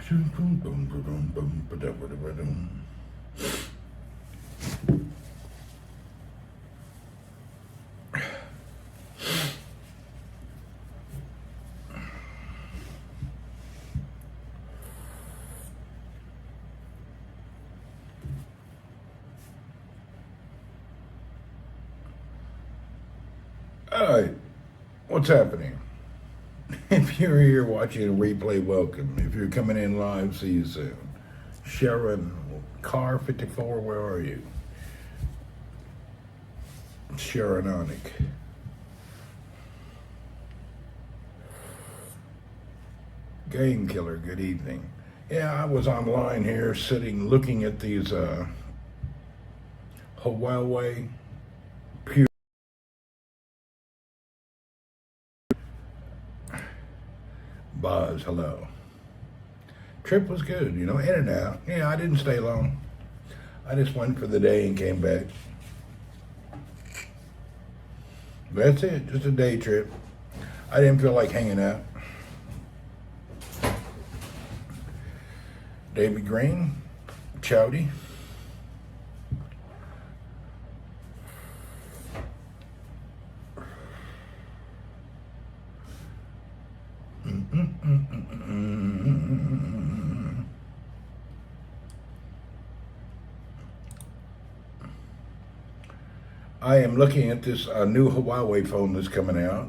All right, what's happening? If you're here watching a replay, welcome. If you're coming in live, see you soon. Sharon, Car 54, where are you? Sharononic. Game Killer, good evening. Yeah, I was online here sitting looking at these Huawei Pure. Buzz, hello. Trip was good, in and out. Yeah, I didn't stay long. I just went for the day and came back. That's it, just a day trip. I didn't feel like hanging out. David Green, Chowdy. I am looking at this new Huawei phone that's coming out,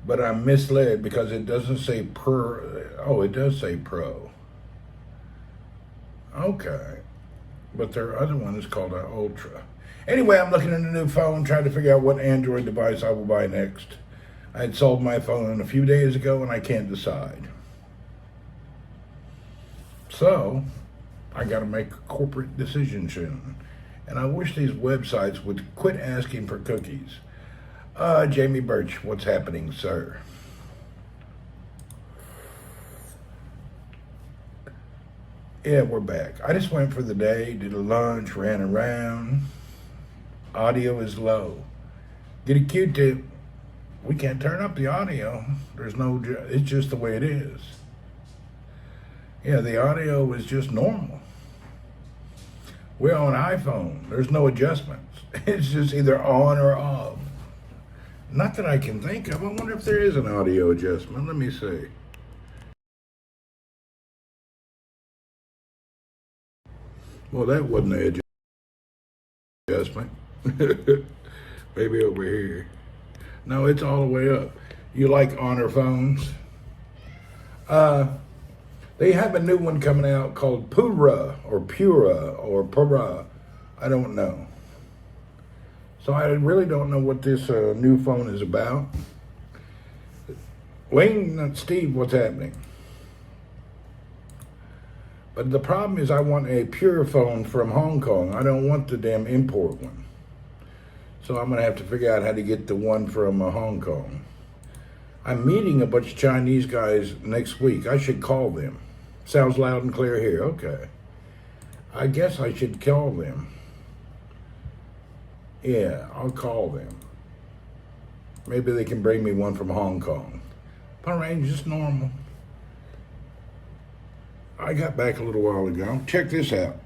but I'm misled because it doesn't say per. Oh, it does say Pro. Okay, but their other one is called an Ultra. Anyway, I'm looking at a new phone, trying to figure out what Android device I will buy next. I had sold my phone a few days ago, and I can't decide. So, I got to make a corporate decision soon. And I wish these websites would quit asking for cookies. Jamie Birch, what's happening, sir? Yeah, we're back. I just went for the day, did a lunch, ran around. Audio is low. Get a Q-tip. We can't turn up the audio. It's just the way it is. Yeah, the audio is just normal. We're on iPhone. There's no adjustments. It's just either on or off. Not that I can think of. I wonder if there is an audio adjustment. Let me see. Well, that wasn't an adjustment. Maybe over here. No, it's all the way up. You like Honor phones? They have a new one coming out called Pura or Pura. I don't know. So I really don't know what this new phone is about. Wayne, Steve, what's happening? But the problem is I want a Pure phone from Hong Kong. I don't want the damn import one. So I'm going to have to figure out how to get the one from Hong Kong. I'm meeting a bunch of Chinese guys next week. I should call them. Sounds loud and clear here. Okay. I guess I should call them. Yeah, I'll call them. Maybe they can bring me one from Hong Kong. But range is normal. I got back a little while ago. Check this out.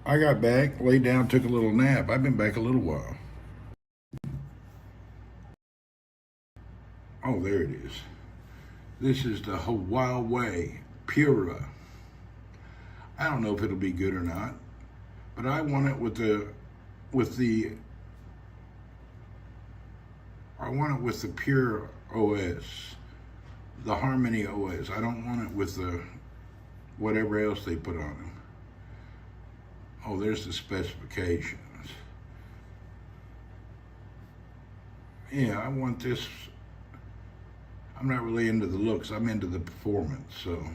I got back, laid down, took a little nap. I've been back a little while. Oh, there it is. This is the Huawei Pura. I don't know if it'll be good or not, but I want it with the Pure OS, the Harmony OS. I don't want it with the whatever else they put on them. Oh, there's the specifications. Yeah, I want this. I'm not really into the looks, I'm into the performance, so.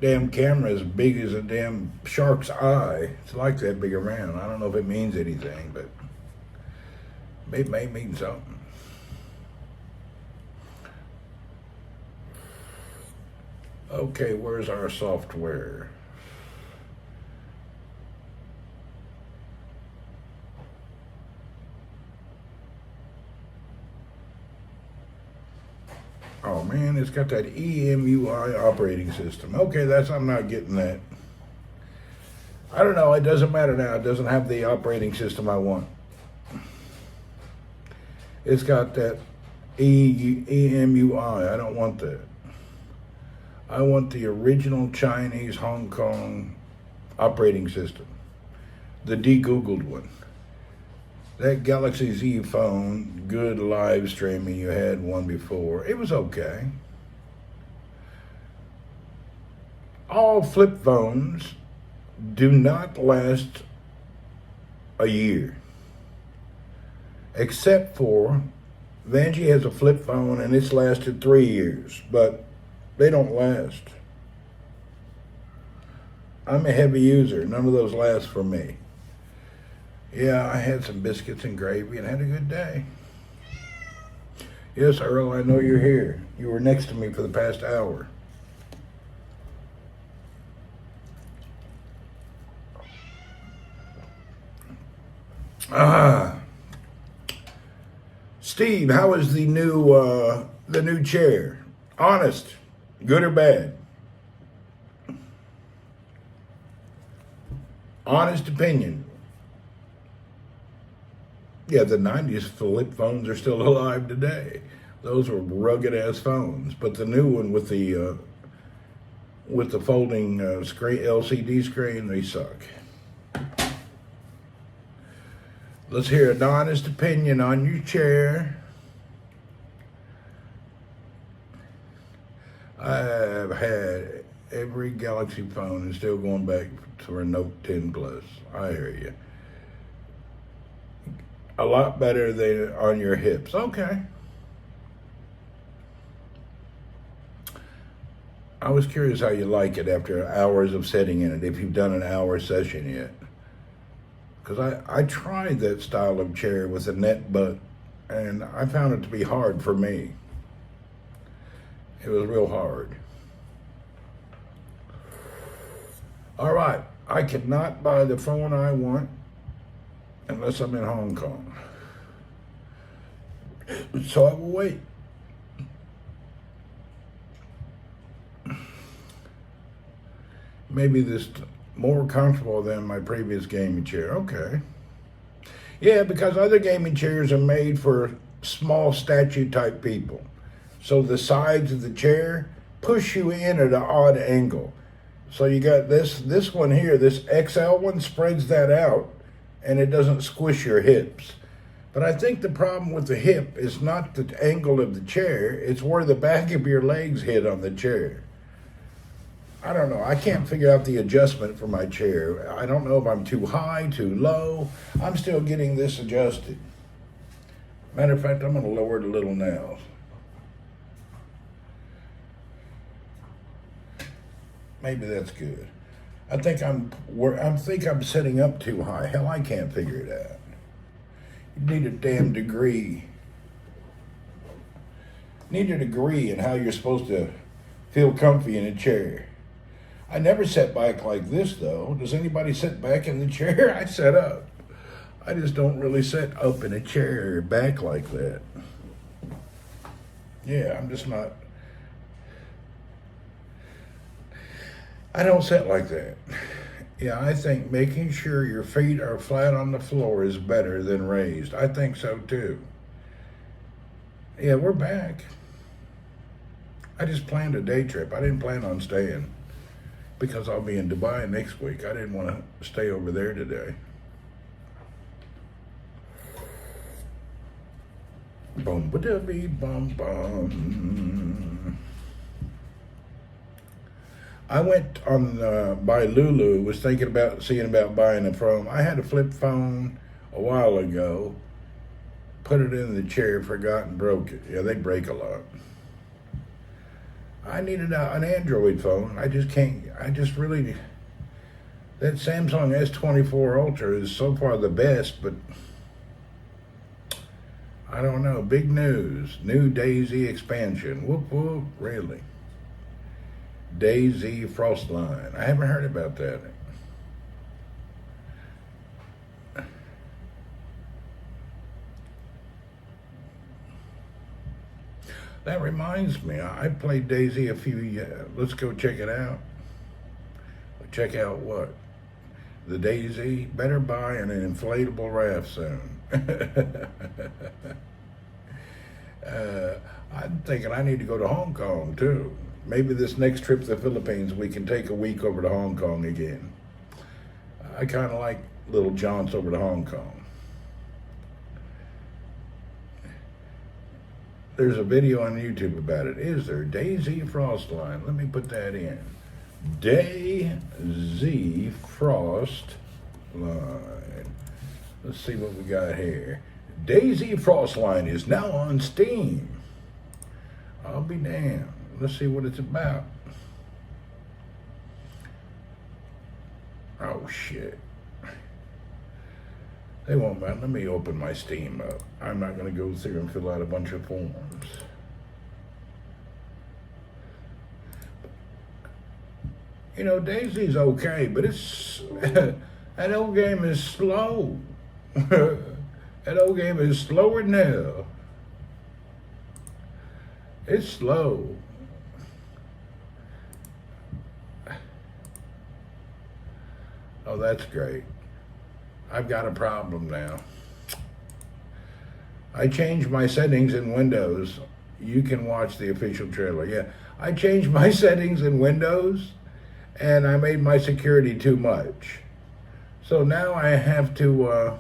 Damn camera as big as a damn shark's eye. It's like that big around. I don't know if it means anything, but it may mean something. Okay, where's our software? Oh man, it's got that EMUI operating system. Okay, I'm not getting that. I don't know, it doesn't matter now. It doesn't have the operating system I want. It's got that EMUI. I don't want that. I want the original Chinese Hong Kong operating system, the de-Googled one. That Galaxy Z phone, good live streaming. You had one before. It was okay. All flip phones do not last a year. Except for Vanjie has a flip phone and it's lasted 3 years, but they don't last. I'm a heavy user. None of those last for me. Yeah, I had some biscuits and gravy and had a good day. Yes, Earl, I know you're here. You were next to me for the past hour. Steve, how is the new chair? Honest, good or bad? Honest opinion. Yeah, the 90s flip phones are still alive today. Those were rugged ass phones. But the new one with the folding screen, LCD screen, they suck. Let's hear an honest opinion on your chair. I've had every Galaxy phone and still going back to a Note 10 Plus. I hear you. A lot better than on your hips. Okay. I was curious how you like it after hours of sitting in it, if you've done an hour session yet. Because I tried that style of chair with a net butt, and I found it to be hard for me. It was real hard. All right, I cannot buy the phone I want unless I'm in Hong Kong. So I will wait. Maybe this more comfortable than my previous gaming chair. Okay. Yeah, because other gaming chairs are made for small statue type people. So the sides of the chair push you in at an odd angle. So you got this one here, this XL one spreads that out and it doesn't squish your hips. But I think the problem with the hip is not the angle of the chair, it's where the back of your legs hit on the chair. I don't know. I can't figure out the adjustment for my chair. I don't know if I'm too high, too low. I'm still getting this adjusted. Matter of fact, I'm going to lower it a little now. Maybe that's good. I think I'm setting up too high. Hell, I can't figure it out. You need a damn degree. Need a degree in how you're supposed to feel comfy in a chair. I never sat back like this, though. Does anybody sit back in the chair? I sit up. I just don't really sit up in a chair back like that. Yeah, I'm just not. I don't sit like that. Yeah, I think making sure your feet are flat on the floor is better than raised. I think so, too. Yeah, we're back. I just planned a day trip. I didn't plan on staying because I'll be in Dubai next week. I didn't want to stay over there today. Boom, ba-da-bee, bum, bum. I went on by Lulu, was thinking about seeing about buying a phone. I had a flip phone a while ago, put it in the chair, forgot and broke it. Yeah, they break a lot. I needed an Android phone. I just really, that Samsung S24 Ultra is so far the best, but I don't know. Big news. New DayZ expansion. Whoop, whoop, really. DayZ Frostline. I haven't heard about that. That reminds me, I played Daisy a few years. Let's go check it out. Check out what? The Daisy? Better buy an inflatable raft soon. I'm thinking I need to go to Hong Kong too. Maybe this next trip to the Philippines, we can take a week over to Hong Kong again. I kind of like little jaunts over to Hong Kong. There's a video on YouTube about it. Is there? Daisy Frost line. Let me put that in. Daisy Frost line. Let's see what we got here. Daisy Frost line is now on Steam. I'll be damned. Let's see what it's about. Oh shit. They won't mind. Let me open my Steam up. I'm not going to go through and fill out a bunch of forms. You know, Daisy's okay, but it's that old game is slow. That old game is slower than hell. It's slow. Oh, that's great. I've got a problem now. I changed my settings in Windows. You can watch the official trailer. Yeah, I changed my settings in Windows and I made my security too much. So now I have to,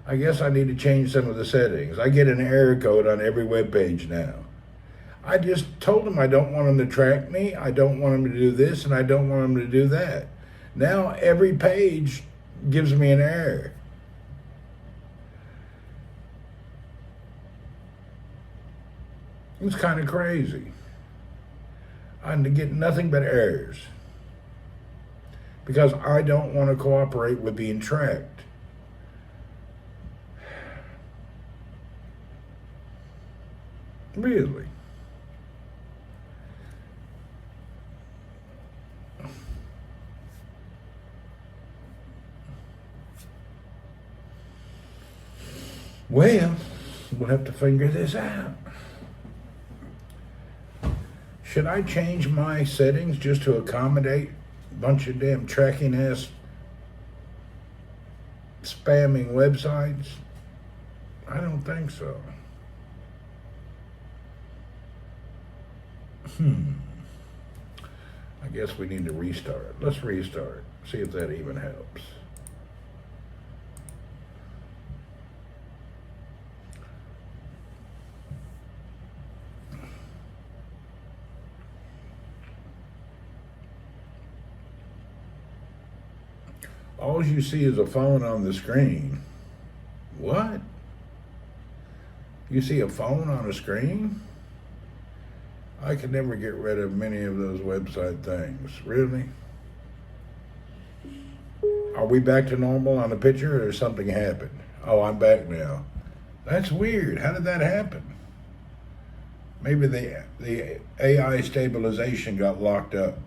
I guess I need to change some of the settings. I get an error code on every web page now. I just told them I don't want them to track me, I don't want them to do this, and I don't want them to do that. Now every page gives me an error. It's kind of crazy. I get nothing but errors because I don't want to cooperate with being tracked. Really? Well, we'll have to figure this out. Should I change my settings just to accommodate a bunch of damn tracking ass spamming websites? I don't think so. I guess we need to restart. Let's restart. See if that even helps. All you see is a phone on the screen. What? You see a phone on a screen? I can never get rid of many of those website things. Really? Are we back to normal on the picture or something happened? Oh, I'm back now. That's weird. How did that happen? Maybe the AI stabilization got locked up.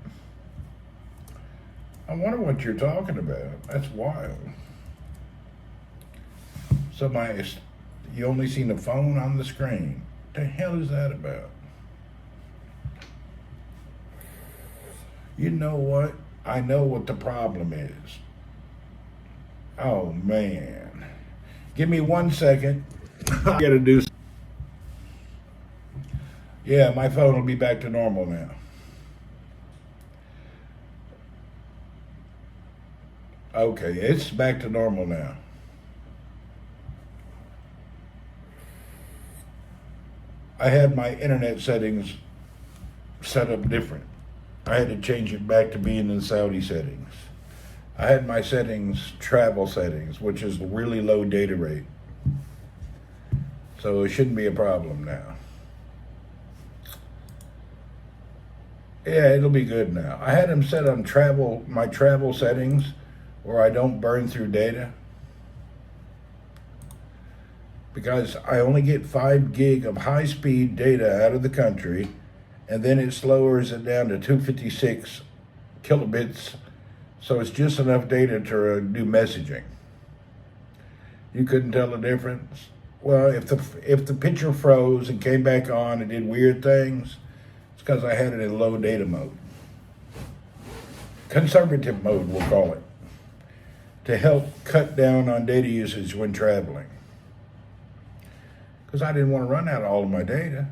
I wonder what you're talking about. That's wild. So you only seen the phone on the screen. What the hell is that about? You know what? I know what the problem is. Oh man. Give me 1 second. I gotta do. Yeah, my phone will be back to normal now. Okay, it's back to normal now. I had my internet settings set up different. I had to change it back to being in Saudi settings. I had my settings, travel settings, which is really low data rate. So it shouldn't be a problem now. Yeah, it'll be good now. I had them set on my travel settings where I don't burn through data. Because I only get 5 gig of high-speed data out of the country, and then it lowers it down to 256 kilobits, so it's just enough data to do messaging. You couldn't tell the difference? Well, if the picture froze and came back on and did weird things, it's because I had it in low data mode. Conservative mode, we'll call it, to help cut down on data usage when traveling. Because I didn't want to run out of all of my data.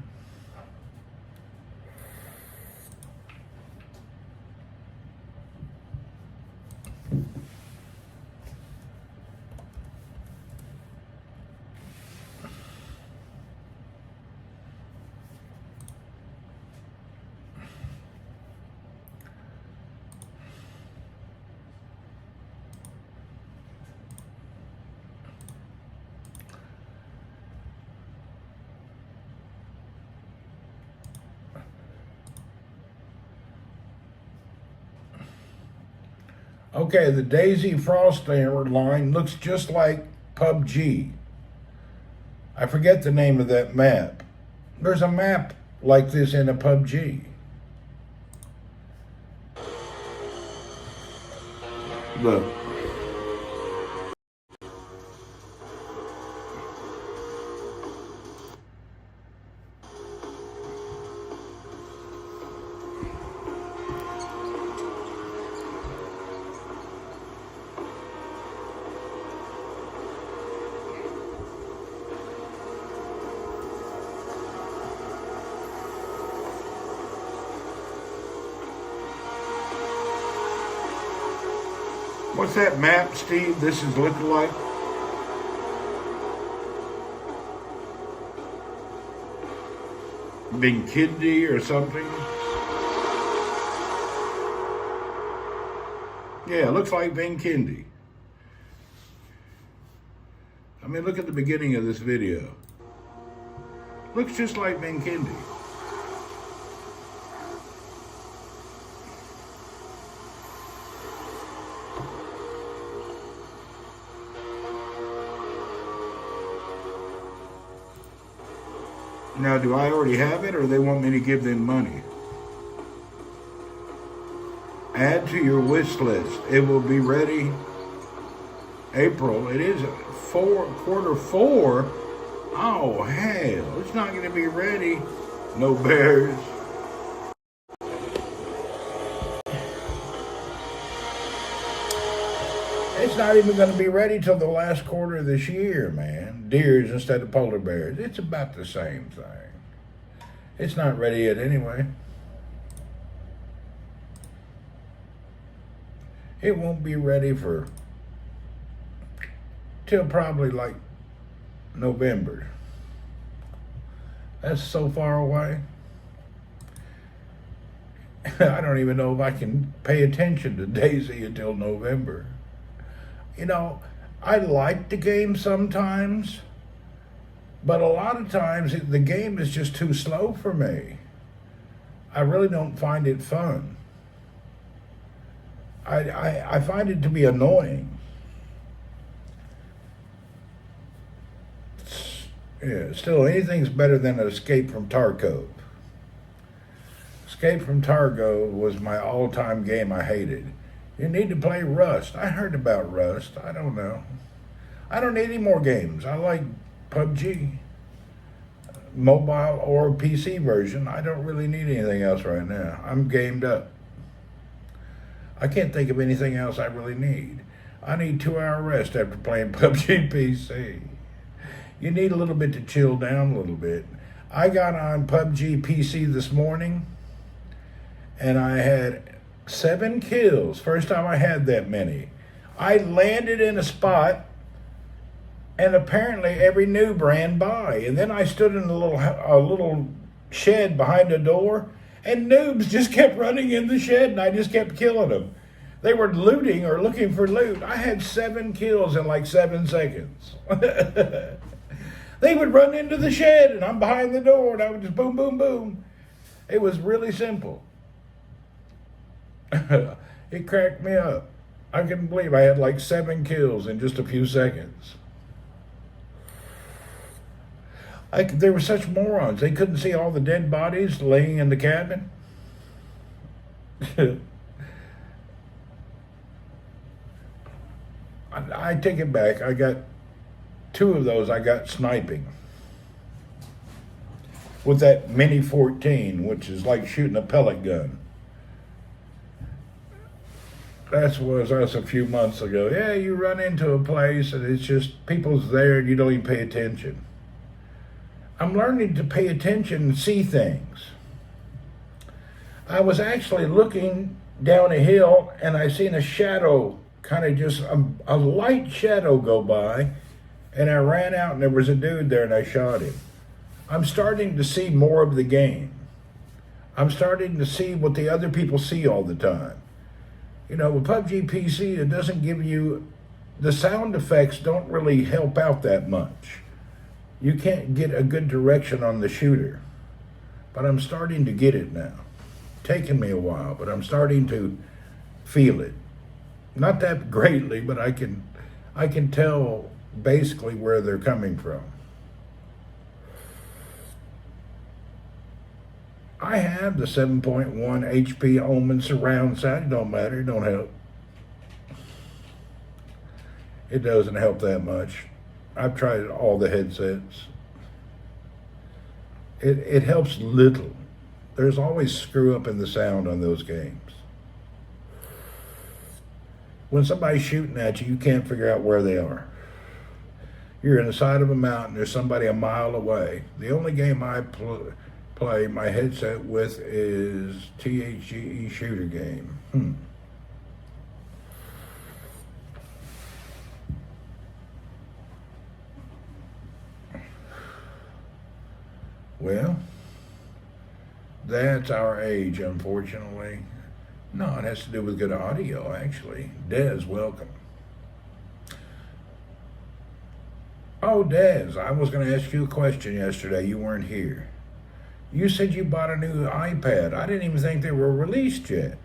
Okay, the Daisy Frost line looks just like PUBG. I forget the name of that map. There's a map like this in a PUBG. Look. What's that map, Steve? This is looking like? Binkindi or something? Yeah, it looks like Binkindi. I mean, look at the beginning of this video. Looks just like Binkindi. Now, do I already have it, or they want me to give them money? Add to your wish list. It will be ready April. It is quarter four. Oh, hell. It's not going to be ready. No bears. It's not even going to be ready till the last quarter of this year, man. Deers instead of polar bears. It's about the same thing. It's not ready yet anyway. It won't be ready for till probably like November. That's so far away. I don't even know if I can pay attention to Daisy until November. You know, I like the game sometimes, but a lot of times the game is just too slow for me. I really don't find it fun. I find it to be annoying. Yeah, still, anything's better than Escape from Tarkov. Escape from Tarkov was my all-time game I hated. You need to play Rust. I heard about Rust. I don't know. I don't need any more games. I like PUBG. Mobile or PC version. I don't really need anything else right now. I'm gamed up. I can't think of anything else I really need. I need 2-hour rest after playing PUBG PC. You need a little bit to chill down a little bit. I got on PUBG PC this morning, and I had 7 kills. First time I had that many. I landed in a spot, and apparently every noob ran by. And then I stood in a little shed behind a door, and noobs just kept running in the shed, and I just kept killing them. They were looting or looking for loot. I had 7 kills in like 7 seconds. They would run into the shed, and I'm behind the door, and I would just boom, boom, boom. It was really simple. It cracked me up. I couldn't believe I had like 7 kills in just a few seconds. They were such morons. They couldn't see all the dead bodies laying in the cabin. I take it back. I got 2 of those I got sniping with that Mini 14, which is like shooting a pellet gun. That was us a few months ago. Yeah, you run into a place and it's just people's there and you don't even pay attention. I'm learning to pay attention and see things. I was actually looking down a hill and I seen a shadow, kind of just a light shadow go by, and I ran out and there was a dude there and I shot him. I'm starting to see more of the game. I'm starting to see what the other people see all the time. You know, with PUBG PC, it doesn't give you, the sound effects don't really help out that much. You can't get a good direction on the shooter. But I'm starting to get it now. Taken me a while, but I'm starting to feel it. Not that greatly, but I can tell basically where they're coming from. I have the 7.1 HP Omen surround sound. It don't matter. It don't help. It doesn't help that much. I've tried all the headsets. It helps little. There's always screw up in the sound on those games. When somebody's shooting at you, you can't figure out where they are. You're in the side of a mountain, there's somebody a mile away. The only game I play my headset with is THGE shooter game. Well, that's our age, unfortunately. No, it has to do with good audio, actually. Des, welcome. Oh, Des, I was going to ask you a question yesterday. You weren't here. You said you bought a new iPad. I didn't even think they were released yet.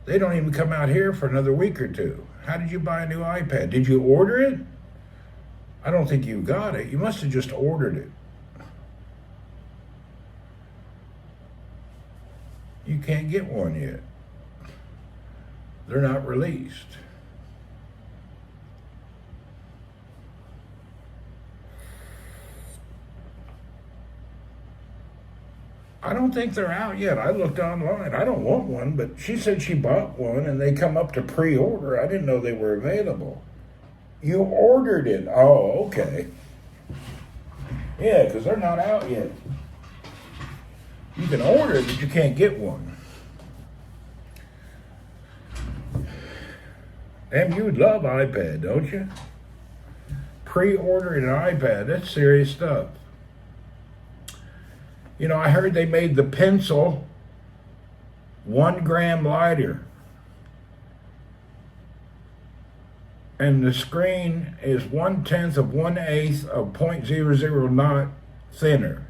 They don't even come out here for another week or two. How did you buy a new iPad? Did you order it? I don't think you got it. You must have just ordered it. You can't get one yet. They're not released. I don't think they're out yet. I looked online. I don't want one, but she said she bought one and they come up to pre-order. I didn't know they were available. You ordered it. Oh, okay. Yeah, because they're not out yet. You can order it, but you can't get one. Damn, you would love iPad, don't you? Pre-ordering an iPad, that's serious stuff. You know, I heard they made the pencil 1 gram lighter. And the screen is 1/10 of 1/8 of 0.00 knot thinner.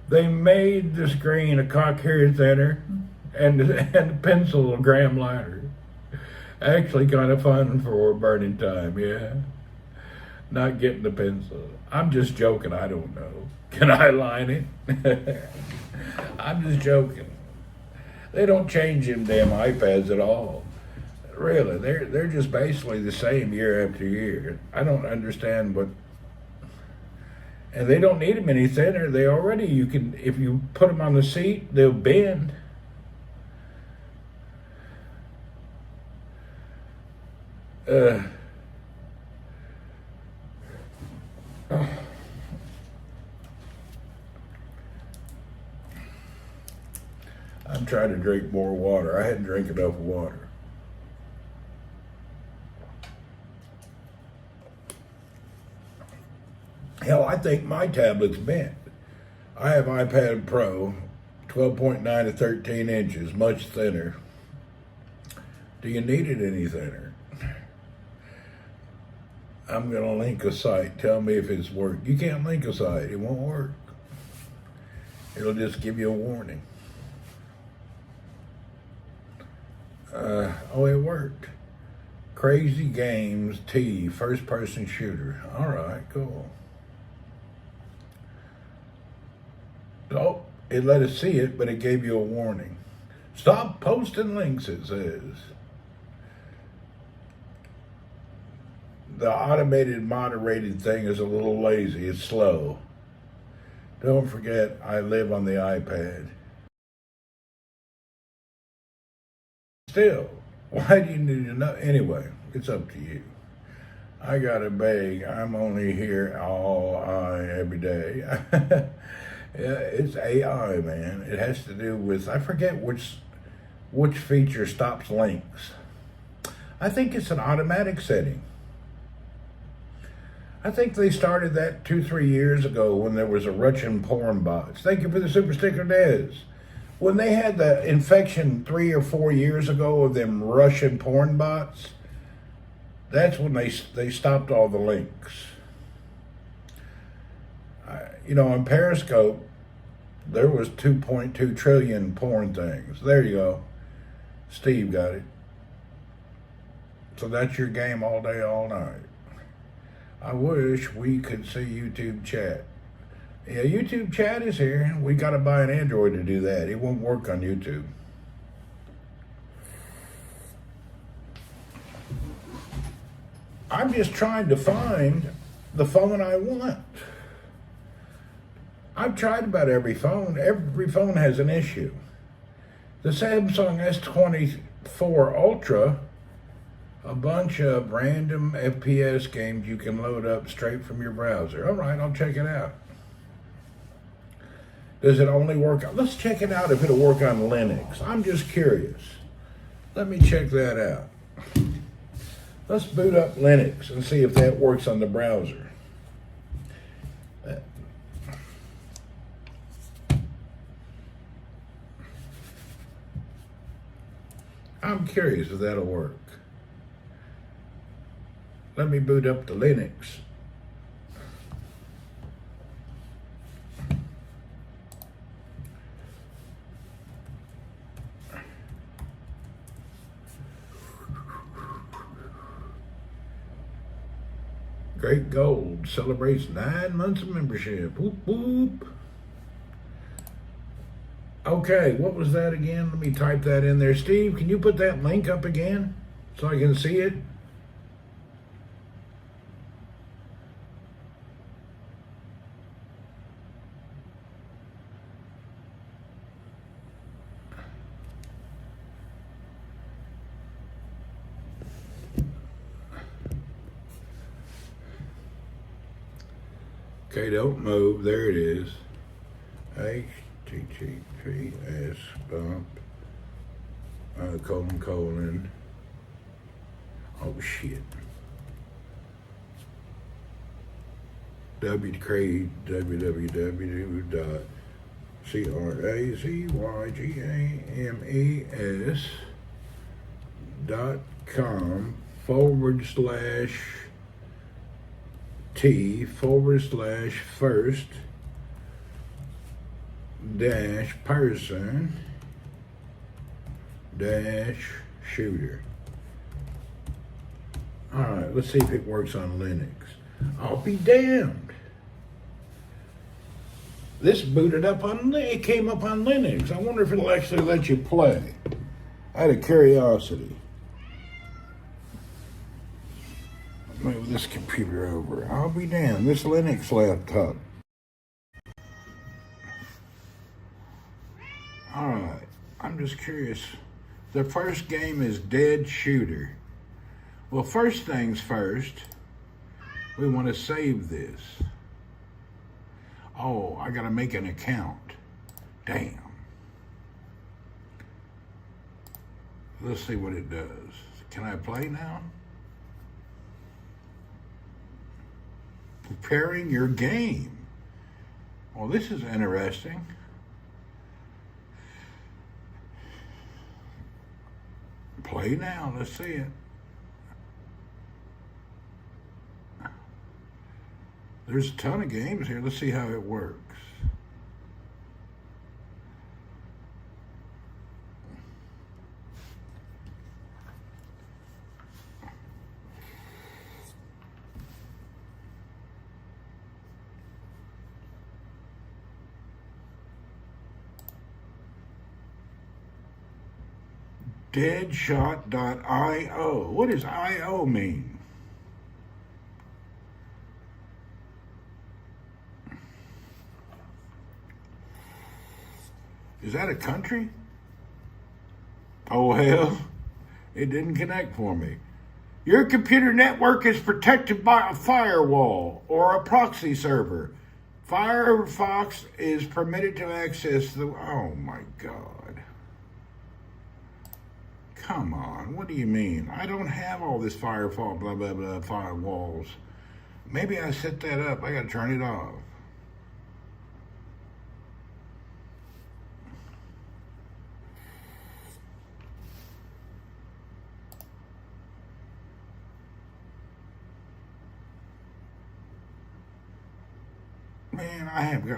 They made the screen a cock hair thinner and the pencil a gram lighter. Actually kind of fun for burning time, yeah. Not getting the pencil. I'm just joking, I don't know. Can I line it? I'm just joking. They don't change them damn iPads at all. Really, they're just basically the same year after year. I don't understand what. And they don't need them any thinner. They already, you can, if you put them on the seat, they'll bend. I'm trying to drink more water. I hadn't drank enough water. Hell, I think my tablet's bent. I have iPad Pro, 12.9 to 13 inches, much thinner. Do you need it any thinner? I'm going to link a site. Tell me if it's worked. You can't link a site. It won't work. It'll just give you a warning. Oh, it worked. Crazy Games T, first person shooter. All right, cool. Oh, it let us see it, but it gave you a warning. Stop posting links, it says. the automated moderated thing is a little lazy. It's slow. Don't forget, I live on the iPad. Still, why do you need to know? Anyway, it's up to you. I gotta beg. I'm only here every day. Yeah, it's AI, man. It has to do with, I forget which feature stops links. I think it's an automatic setting. I think they started that 2-3 years ago when there was a Russian porn bots. Thank you for the super sticker, Dez. When they had the infection 3 or 4 years ago of them Russian porn bots, that's when they stopped all the links. On Periscope, there was 2.2 trillion porn things. There you go. Steve got it. So that's your game all day, all night. I wish we could see YouTube chat. Yeah, YouTube chat is here. We got to buy an Android to do that. It won't work on YouTube. I'm just trying to find the phone I want. I've tried about every phone. Every phone has an issue. The Samsung S24 Ultra, a bunch of random FPS games you can load up straight from your browser. All right, I'll check it out. Does it only work? Let's check it out if it'll work on Linux. I'm just curious. Let me check that out. Let's boot up Linux and see if that works on the browser. I'm curious if that'll work. Let me boot up the Linux. Great Gold celebrates 9 months of membership. Whoop, whoop. Okay, what was that again? Let me type that in there. Steve, can you put that link up again so I can see it? Okay, don't move. There it is. HTTPS bump colon. Oh shit. www.crazygame.com/T/first person shooter. All right, let's see if it works on Linux. I'll be damned. This booted up it came up on Linux. I wonder if it'll actually let you play. Out of curiosity. Move this computer over. I'll be damned. This Linux laptop. All right. I'm just curious. The first game is Dead Shooter. Well, first things first, we want to save this. Oh, I got to make an account. Damn. Let's see what it does. Can I play now? Preparing your game. Well, this is interesting. Play now. Let's see it. There's a ton of games here. Let's see how it works. Deadshot.io. What does IO mean? Is that a country? Oh, hell. It didn't connect for me. Your computer network is protected by a firewall or a proxy server. Firefox is permitted to access the... Oh, my God. Come on. What do you mean? I don't have all this Firefox, blah, blah, blah, firewalls. Maybe I set that up. I got to turn it off. Man,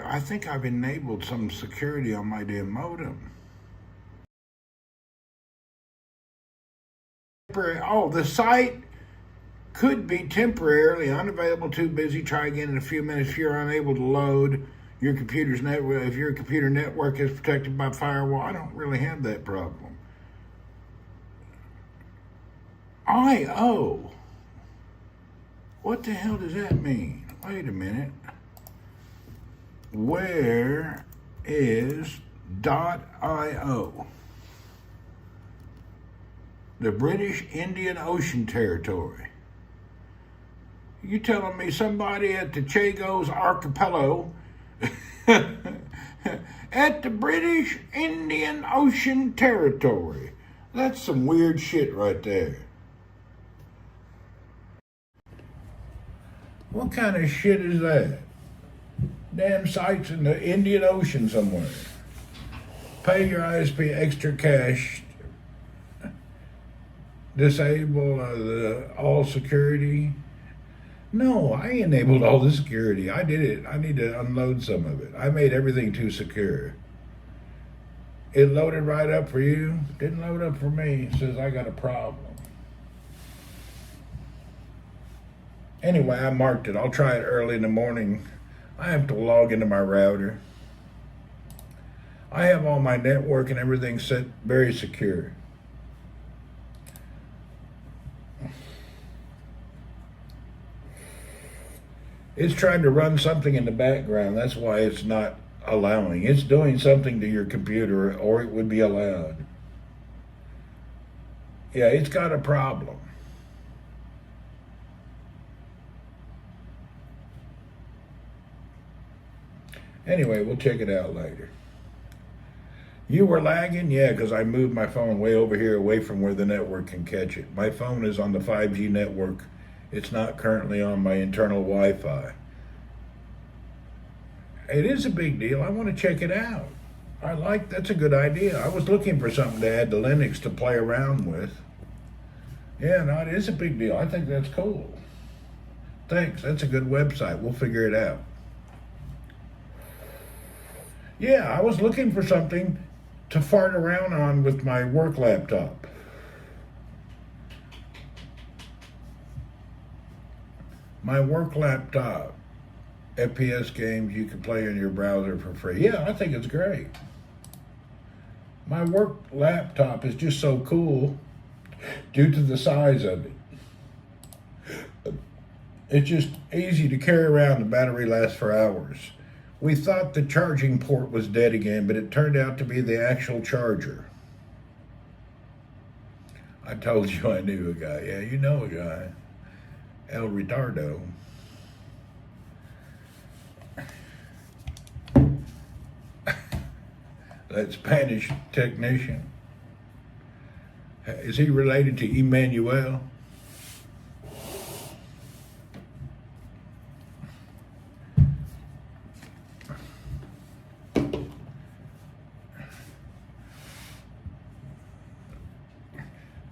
I think I've enabled some security on my damn modem. Oh, the site could be temporarily unavailable, too busy. Try again in a few minutes if you're unable to load your computer's network. If your computer network is protected by firewall, I don't really have that problem. I/O. What the hell does that mean? Wait a minute. Where is .io? The British Indian Ocean Territory. You telling me somebody at the Chagos Archipelago at the British Indian Ocean Territory? That's some weird shit right there. What kind of shit is that? Damn sites in the Indian Ocean somewhere. Pay your ISP extra cash. Disable all security. No, I enabled all the security. I did it. I need to unload some of it. I made everything too secure. It loaded right up for you. Didn't load up for me. It says I got a problem. Anyway, I marked it. I'll try it early in the morning. I have to log into my router. I have all my network and everything set very secure. It's trying to run something in the background. That's why it's not allowing. It's doing something to your computer, or it would be allowed. Yeah, it's got a problem. Anyway, we'll check it out later. You were lagging? Yeah, because I moved my phone way over here away from where the network can catch it. My phone is on the 5G network. It's not currently on my internal Wi-Fi. It is a big deal. I want to check it out. That's a good idea. I was looking for something to add to Linux to play around with. Yeah, no, it is a big deal. I think that's cool. Thanks. That's a good website. We'll figure it out. Yeah, I was looking for something to fart around on with my work laptop. My work laptop, FPS games you can play in your browser for free. Yeah, I think it's great. My work laptop is just so cool due to the size of it. It's just easy to carry around. The battery lasts for hours. We thought the charging port was dead again, but it turned out to be the actual charger. I told you I knew a guy. Yeah, you know a guy. El Retardo. That Spanish technician. Is he related to Emmanuel?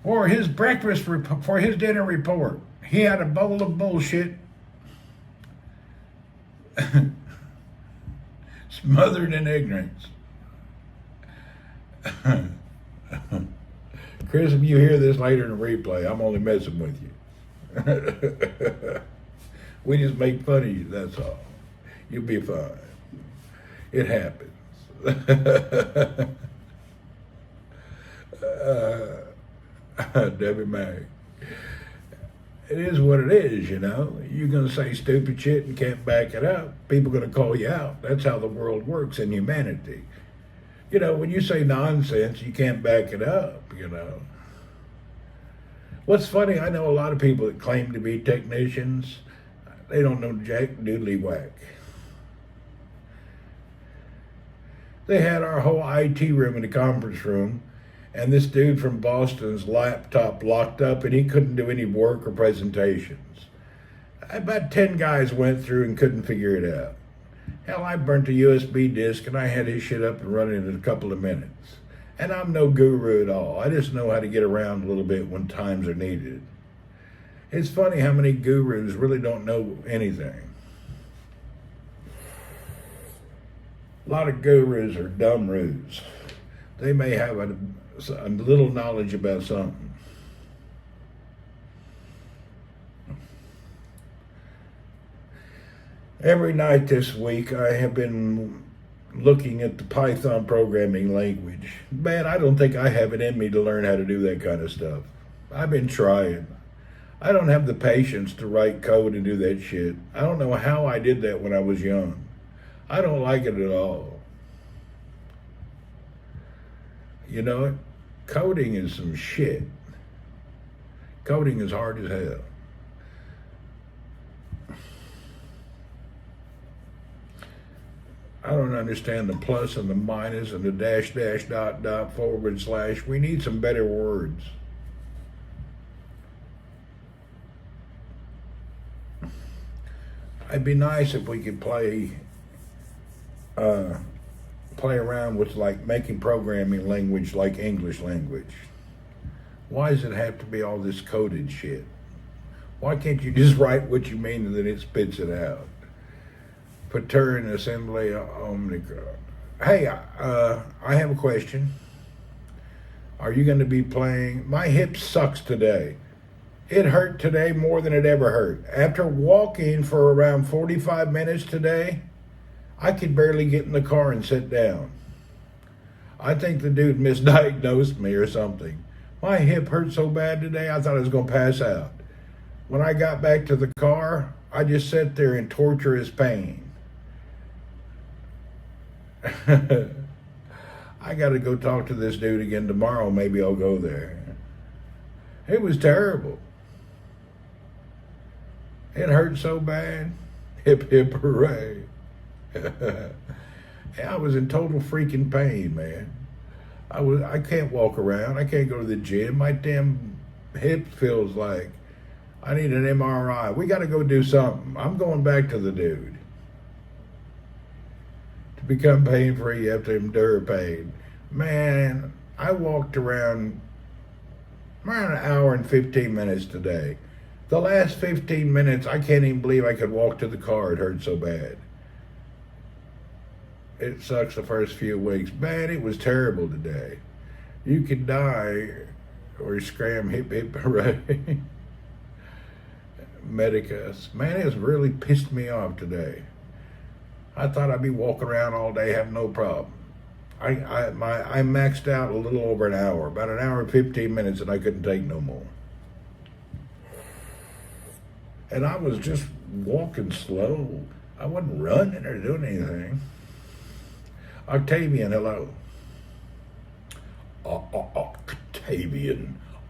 For his for his dinner report, he had a bowl of bullshit smothered in ignorance. Chris, if you hear this later in the replay, I'm only messing with you. We just make fun of you, that's all. You'll be fine. It happens. Debbie Mac. It is what it is, you know. You're going to say stupid shit and can't back it up. People are going to call you out. That's how the world works in humanity. You know, when you say nonsense, you can't back it up, you know. What's funny, I know a lot of people that claim to be technicians. They don't know jack doodly whack. They had our whole IT room in the conference room, and this dude from Boston's laptop locked up, and he couldn't do any work or presentations. About 10 guys went through and couldn't figure it out. Hell, I burnt a USB disk, and I had his shit up and running in a couple of minutes. And I'm no guru at all. I just know how to get around a little bit when times are needed. It's funny how many gurus really don't know anything. A lot of gurus are dumb ruse. They may have a little knowledge about something. Every night this week, I have been looking at the Python programming language. Man, I don't think I have it in me to learn how to do that kind of stuff. I've been trying. I don't have the patience to write code and do that shit. I don't know how I did that when I was young. I don't like it at all. You know, coding is some shit. Coding is hard as hell. I don't understand the plus and the minus and the dash, dash, dot, dot, forward slash. We need some better words. It'd be nice if we could play around with like making programming language like English language. Why does it have to be all this coded shit? Why can't you just write what you mean and then it spits it out? Pattern assembly omnica. Hey, I have a question. Are you going to be playing? My hip sucks today. It hurt today more than it ever hurt. After walking for around 45 minutes today, I could barely get in the car and sit down. I think the dude misdiagnosed me or something. My hip hurt so bad today, I thought I was going to pass out. When I got back to the car, I just sat there in torturous pain. I got to go talk to this dude again tomorrow. Maybe I'll go there. It was terrible. It hurt so bad. Hip, hip, hooray. I was in total freaking pain, man. I can't walk around. I can't go to the gym. My damn hip feels like I need an MRI. We got to go do something. I'm going back to the dude. To become pain-free, you have to endure pain. Man, I walked around an hour and 15 minutes today. The last 15 minutes, I can't even believe I could walk to the car. It hurt so bad. It sucks the first few weeks. Man, it was terrible today. You could die or scram hip, hip, hooray. Medicus. Man, it's really pissed me off today. I thought I'd be walking around all day, have no problem. I maxed out a little over an hour, about an hour and 15 minutes, and I couldn't take no more. And I was just walking slow. I wasn't running or doing anything. Octavian, hello.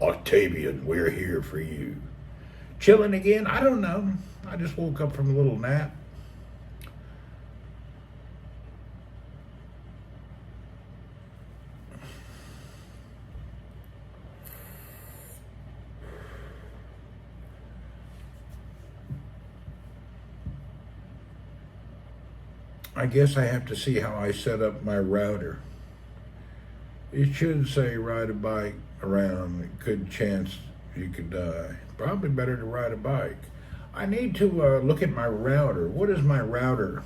Octavian, we're here for you. Chilling again? I don't know. I just woke up from a little nap. I guess I have to see how I set up my router. It should say ride a bike around. Good chance you could die. Probably better to ride a bike. I need to look at my router. What is my router?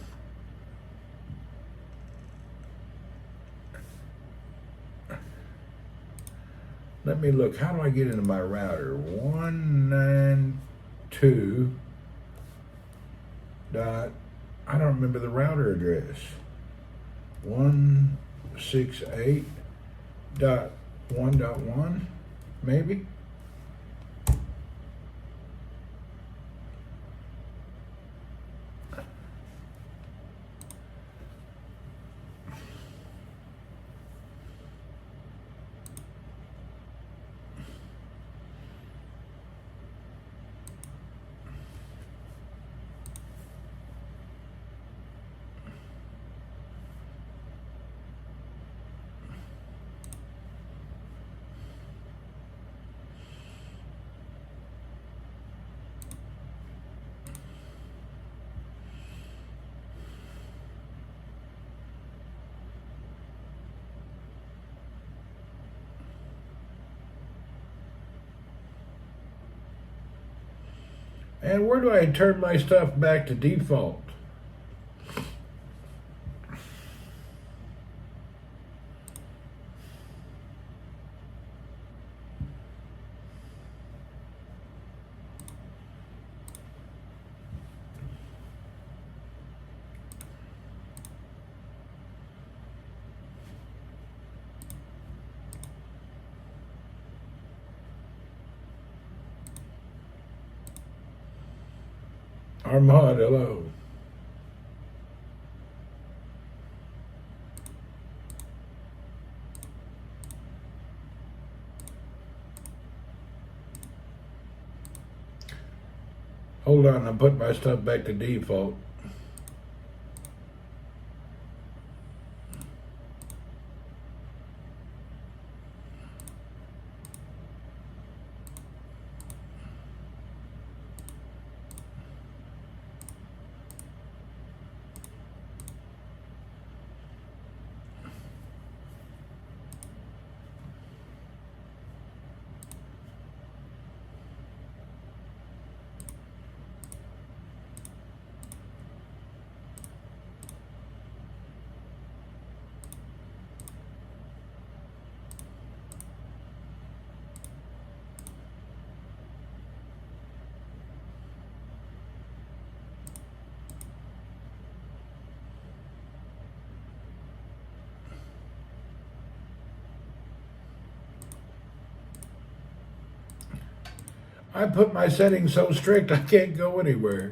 Let me look. How do I get into my router? 192 dot. I don't remember the router address. 168.1.1, maybe? And where do I turn my stuff back to default? Armand, hello. Hold on, I'm putting my stuff back to default. I put my settings so strict I can't go anywhere.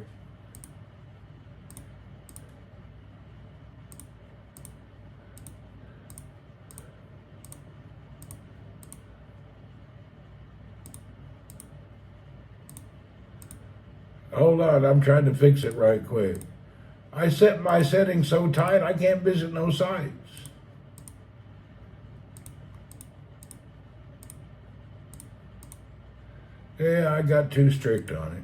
Hold on, I'm trying to fix it right quick. I set my settings so tight I can't visit no sites. Yeah, I got too strict on it.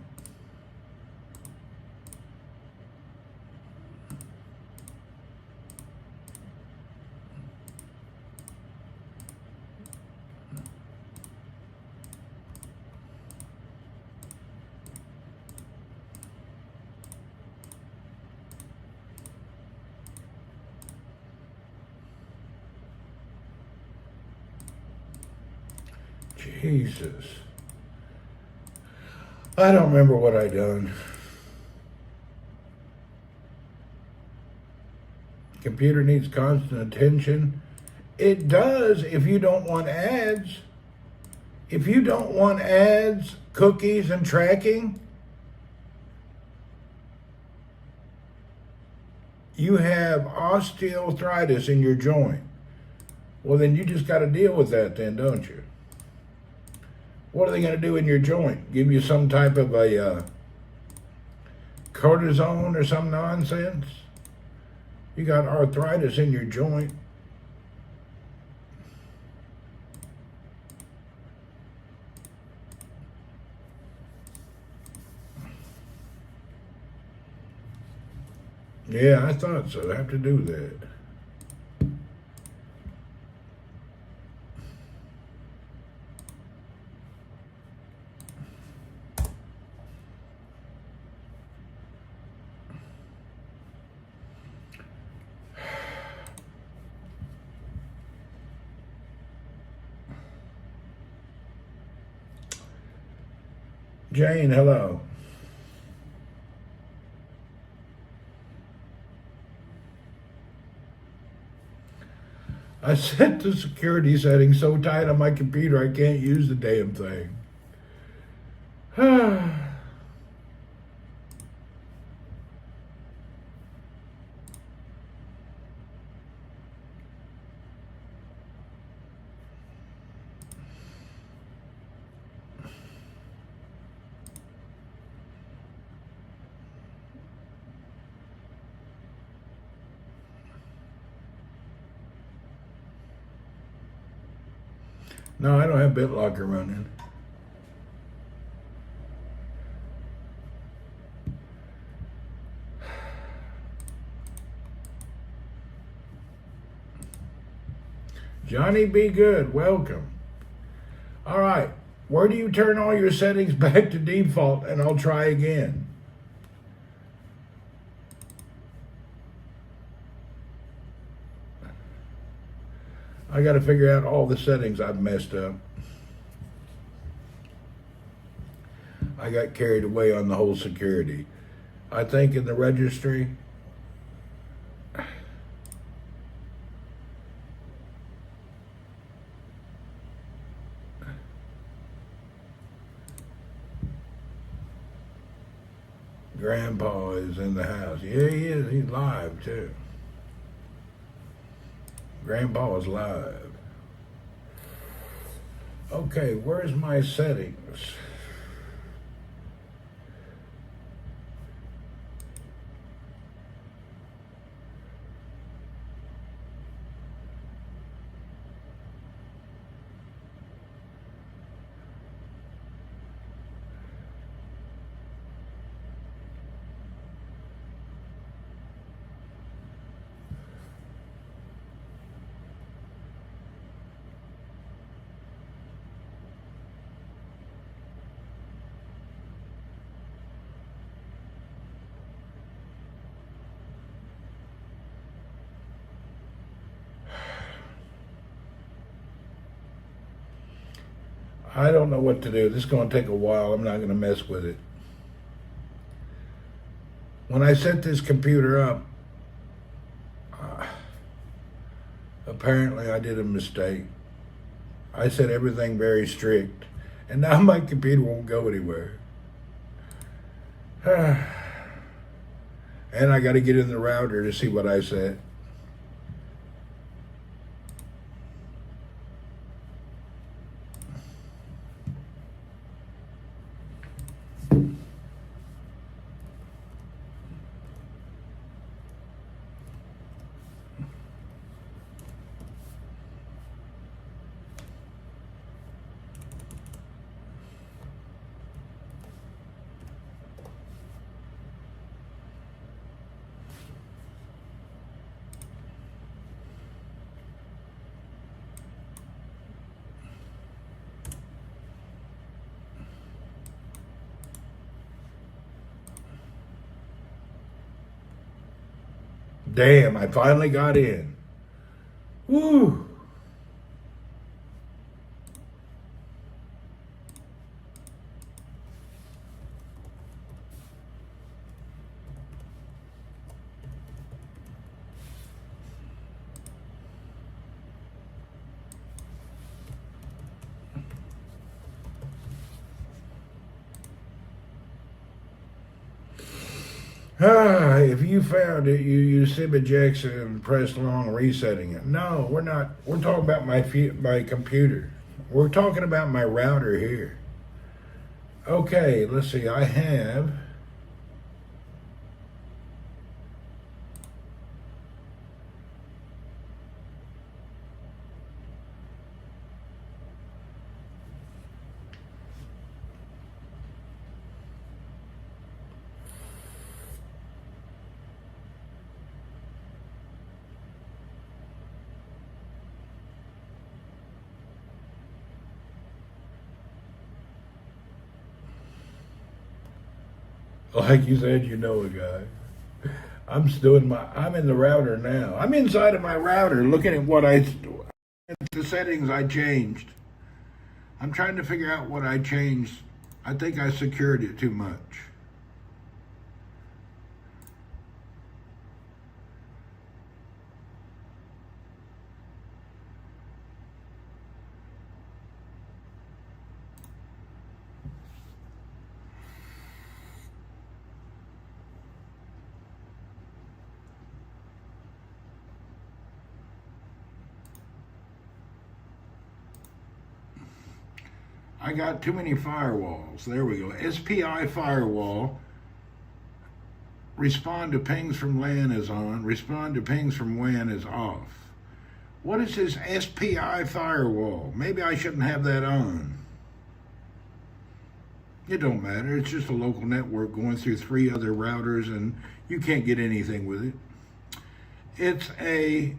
Jesus. I don't remember what I done. Computer needs constant attention. It does if you don't want ads. If you don't want ads, cookies, and tracking, you have osteoarthritis in your joint. Well, then you just got to deal with that then, don't you? What are they going to do in your joint? Give you some type of a cortisone or some nonsense? You got arthritis in your joint. Yeah, I thought so. I have to do that. Jane, hello. I set the security settings so tight on my computer I can't use the damn thing. No, I don't have BitLocker running. Johnny, be good. Welcome. All right. Where do you turn all your settings back to default and I'll try again? I got to figure out all the settings I've messed up. I got carried away on the whole security. I think in the registry, Grandpa is in the house. Yeah, he is. He's live too. Grandpa is live. Okay, where's my settings? I don't know what to do. This is going to take a while. I'm not going to mess with it. When I set this computer up, apparently I did a mistake. I set everything very strict, and now my computer won't go anywhere. And I got to get in the router to see what I set. Damn, I finally got in. Woo! If you found it, you use SimEject and press long resetting it. No, we're not. We're talking about my computer. We're talking about my router here. Okay, let's see. I have. Like you said, you know a guy. I'm in the router now. I'm inside of my router looking at the settings I changed. I'm trying to figure out what I changed. I think I secured it too much. I got too many firewalls. There we go. SPI firewall. Respond to pings from LAN is on. Respond to pings from WAN is off. What is this SPI firewall? Maybe I shouldn't have that on. It don't matter. It's just a local network going through 3 other routers and you can't get anything with it. It's a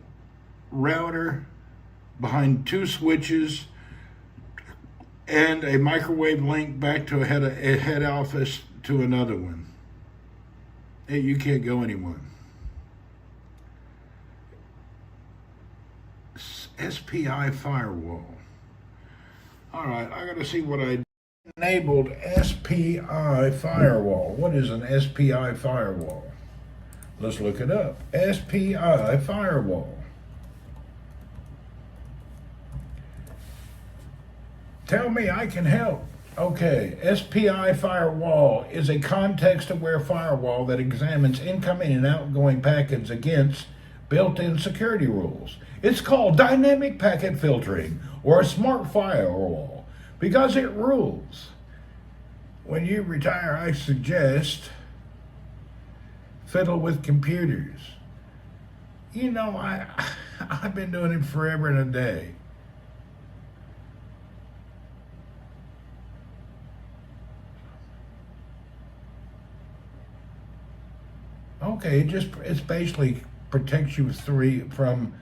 router behind 2 switches and a microwave link back to a head office to another one. You can't go anywhere. SPI firewall. All right, I got to see what I enabled. SPI firewall. What is an SPI firewall? Let's look it up. SPI firewall. Tell me I can help. Okay, SPI firewall is a context-aware firewall that examines incoming and outgoing packets against built-in security rules. It's called dynamic packet filtering or a smart firewall because it rules. When you retire, I suggest fiddle with computers. You know, I've been doing it forever and a day. Okay, it's basically protects you from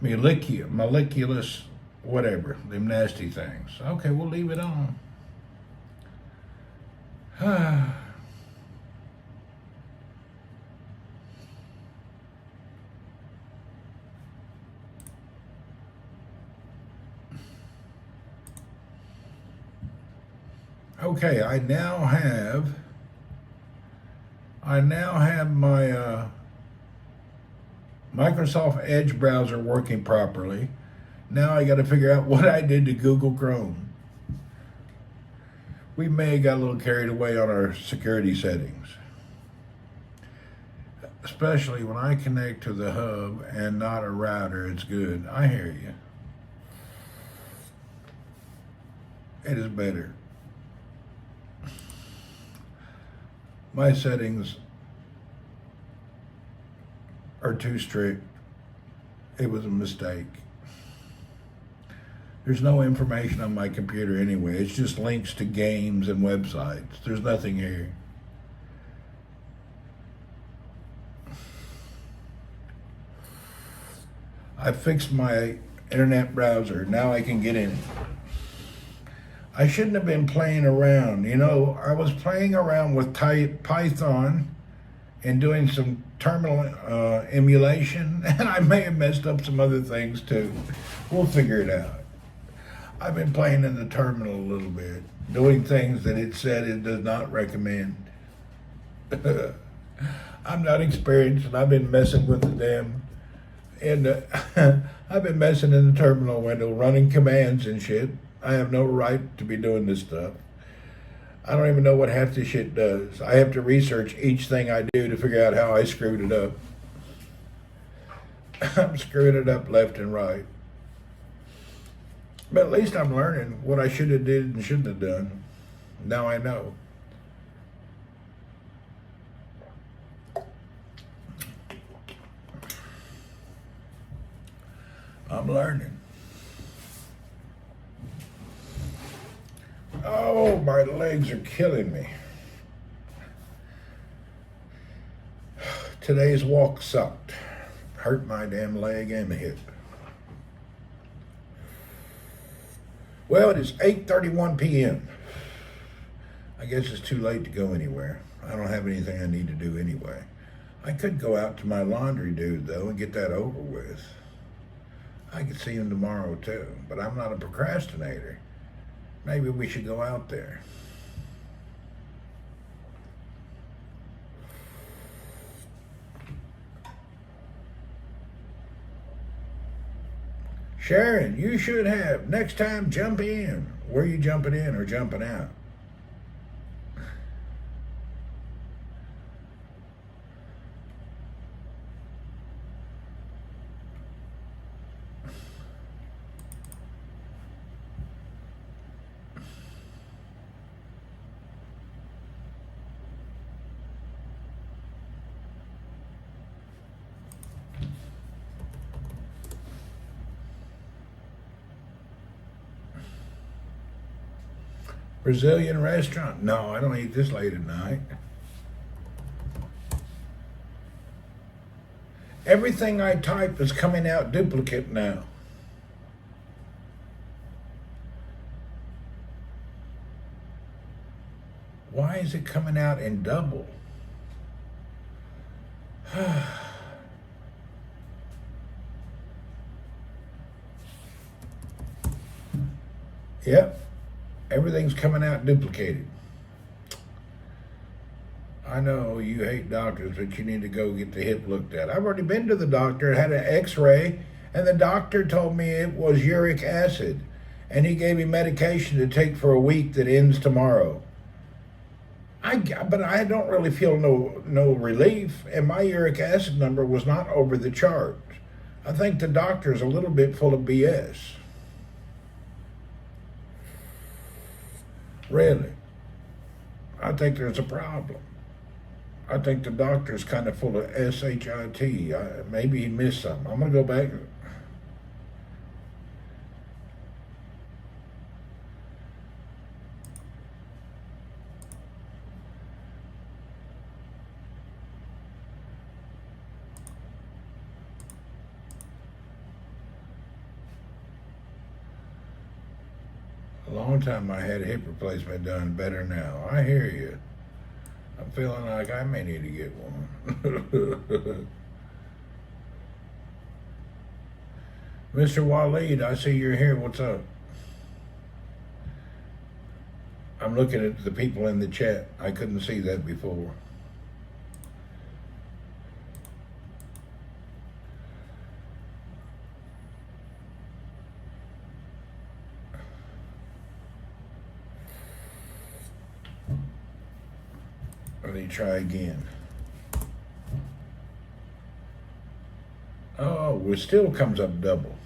moleculous, whatever, them nasty things. Okay, we'll leave it on. Okay, I now have my Microsoft Edge browser working properly. Now I got to figure out what I did to Google Chrome. We may have got a little carried away on our security settings, especially when I connect to the hub and not a router. It's good. I hear you. It is better. My settings are too strict. It was a mistake. There's no information on my computer anyway. It's just links to games and websites. There's nothing here. I fixed my internet browser. Now I can get in. I shouldn't have been playing around. You know, I was playing around with Python and doing some terminal emulation, and I may have messed up some other things too. We'll figure it out. I've been playing in the terminal a little bit, doing things that it said it does not recommend. I'm not experienced, and I've been messing with them. And I've been messing in the terminal window, running commands and shit. I have no right to be doing this stuff. I don't even know what half this shit does. I have to research each thing I do to figure out how I screwed it up. I'm screwing it up left and right. But at least I'm learning what I should have did and shouldn't have done. Now I know. I'm learning. Oh, my legs are killing me. Today's walk sucked. Hurt my damn leg and hip. Well, it is 8:31 p.m. I guess it's too late to go anywhere. I don't have anything I need to do anyway. I could go out to my laundry dude, though, and get that over with. I could see him tomorrow, too, but I'm not a procrastinator. Maybe we should go out there. Sharon, you should have. Next time, jump in. Where are you jumping in or jumping out? Brazilian restaurant? No, I don't eat this late at night. Everything I type is coming out duplicate now. Why is it coming out in double? Yep, everything's coming out duplicated. I know you hate doctors, but you need to go get the hip looked at. I've already been to the doctor, had an x-ray, and the doctor told me it was uric acid. And he gave me medication to take for a week that ends tomorrow. But I don't really feel no relief, and my uric acid number was not over the chart. I think the doctor's a little bit full of BS. Really. I think there's a problem. I think the doctor's kind of full of SHIT. Maybe he missed something. I'm going to go back. A long time I had a hip replacement done, better now. I hear you. I'm feeling like I may need to get one. Mr. Waleed, I see you're here. What's up? I'm looking at the people in the chat. I couldn't see that before. Let me try again. Oh, it still comes up double.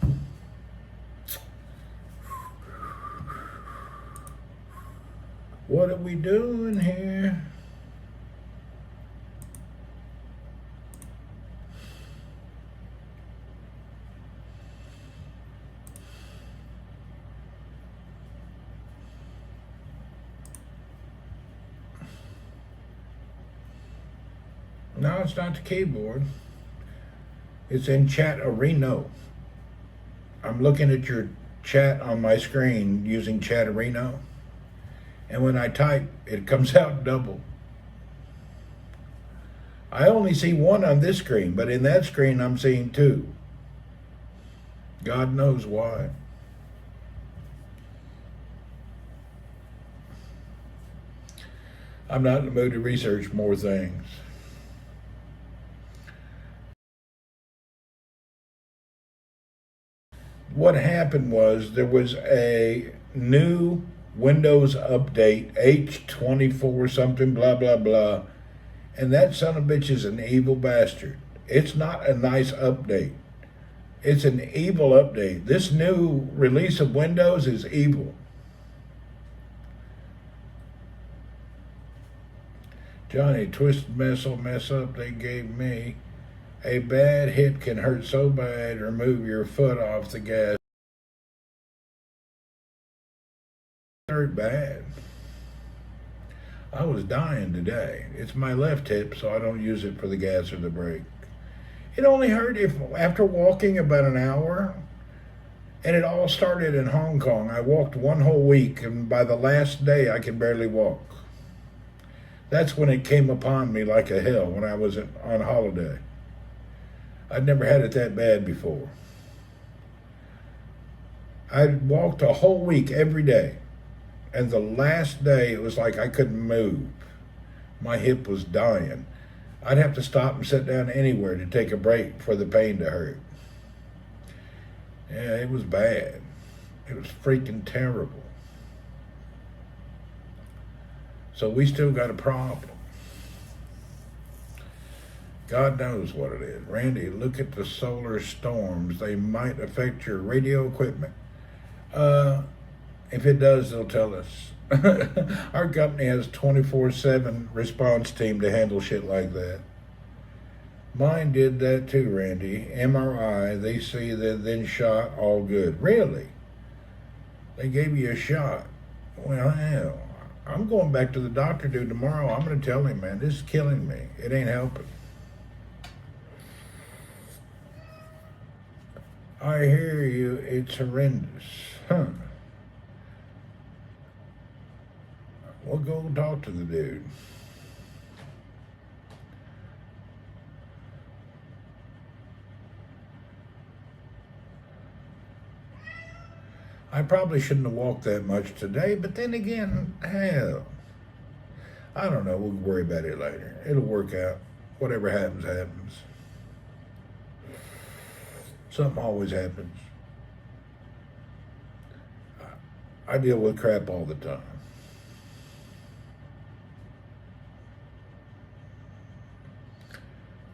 What are we doing here? No, it's not the keyboard. It's in Chat Arena. I'm looking at your chat on my screen using Chat Arena. And when I type, it comes out double. I only see one on this screen, but in that screen, I'm seeing two. God knows why. I'm not in the mood to research more things. What happened was there was a new Windows update, H24 something, blah, blah, blah. And that son of a bitch is an evil bastard. It's not a nice update. It's an evil update. This new release of Windows is evil. Johnny, twisted mess up they gave me. A bad hit can hurt so bad, remove your foot off the gas. Hurt bad. I was dying today. It's my left hip, so I don't use it for the gas or the brake. It only hurt if after walking about an hour, and it all started in Hong Kong. I walked one whole week, and by the last day, I could barely walk. That's when it came upon me like a hell when I was on holiday. I'd never had it that bad before. I walked a whole week every day. And the last day, it was like I couldn't move. My hip was dying. I'd have to stop and sit down anywhere to take a break for the pain to hurt. Yeah, it was bad. It was freaking terrible. So we still got a problem. God knows what it is. Randy, look at the solar storms. They might affect your radio equipment. If it does, they'll tell us. Our company has 24/7 response team to handle shit like that. Mine did that too, Randy. MRI, they see that then shot, all good. Really? They gave you a shot. Well, hell, I'm going back to the doctor dude tomorrow. I'm going to tell him, man, this is killing me. It ain't helping. I hear you. It's horrendous. Huh. We'll go talk to the dude. I probably shouldn't have walked that much today, but then again, hell, I don't know. We'll worry about it later. It'll work out. Whatever happens, happens. Something always happens. I deal with crap all the time.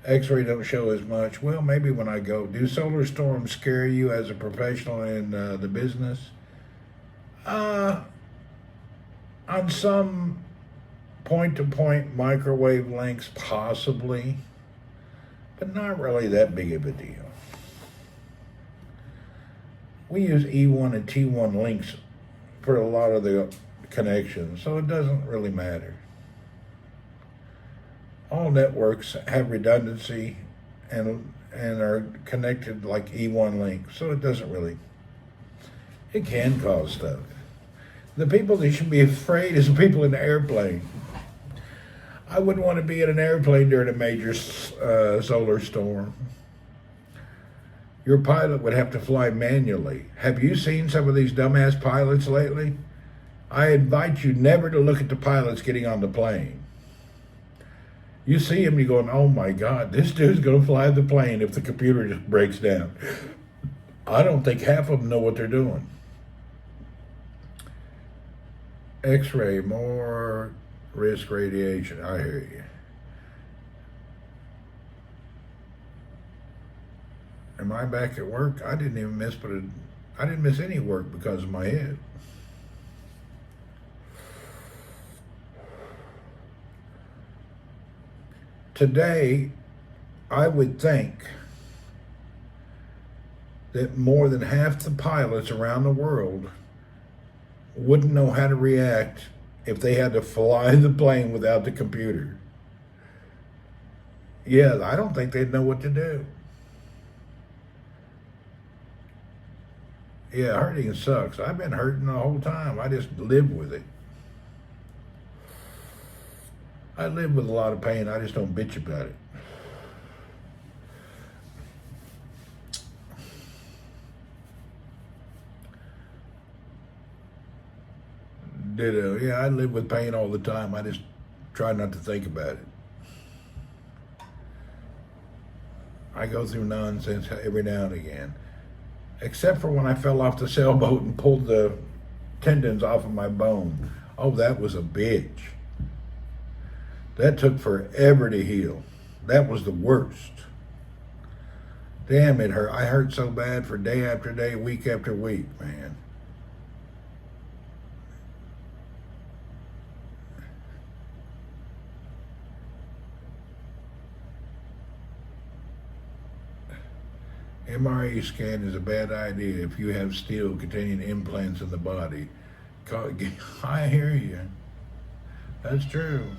X-ray don't show as much. Well, maybe when I go. Do solar storms scare you as a professional in the business? On some point-to-point microwave lengths, possibly, but not really that big of a deal. We use E1 and T1 links for a lot of the connections, so it doesn't really matter. All networks have redundancy and are connected like E1 links, so it doesn't really. It can cause stuff. The people that should be afraid is the people in the airplane. I wouldn't want to be in an airplane during a major solar storm. Your pilot would have to fly manually. Have you seen some of these dumbass pilots lately? I invite you never to look at the pilots getting on the plane. You see him, you're going, oh my God, this dude's going to fly the plane if the computer just breaks down. I don't think half of them know what they're doing. X-ray, more risk radiation. I hear you. Am I back at work? I didn't even miss, I didn't miss any work because of my head. Today, I would think that more than half the pilots around the world wouldn't know how to react if they had to fly the plane without the computer. Yeah, I don't think they'd know what to do. Yeah, hurting sucks. I've been hurting the whole time. I just live with it. I live with a lot of pain. I just don't bitch about it. Ditto. Yeah, I live with pain all the time. I just try not to think about it. I go through nonsense every now and again. Except for when I fell off the sailboat and pulled the tendons off of my bone. Oh, that was a bitch. That took forever to heal. That was the worst. Damn, it hurt. I hurt so bad for day after day, week after week, man. MRI scan is a bad idea if you have steel containing implants in the body. I hear you. That's true.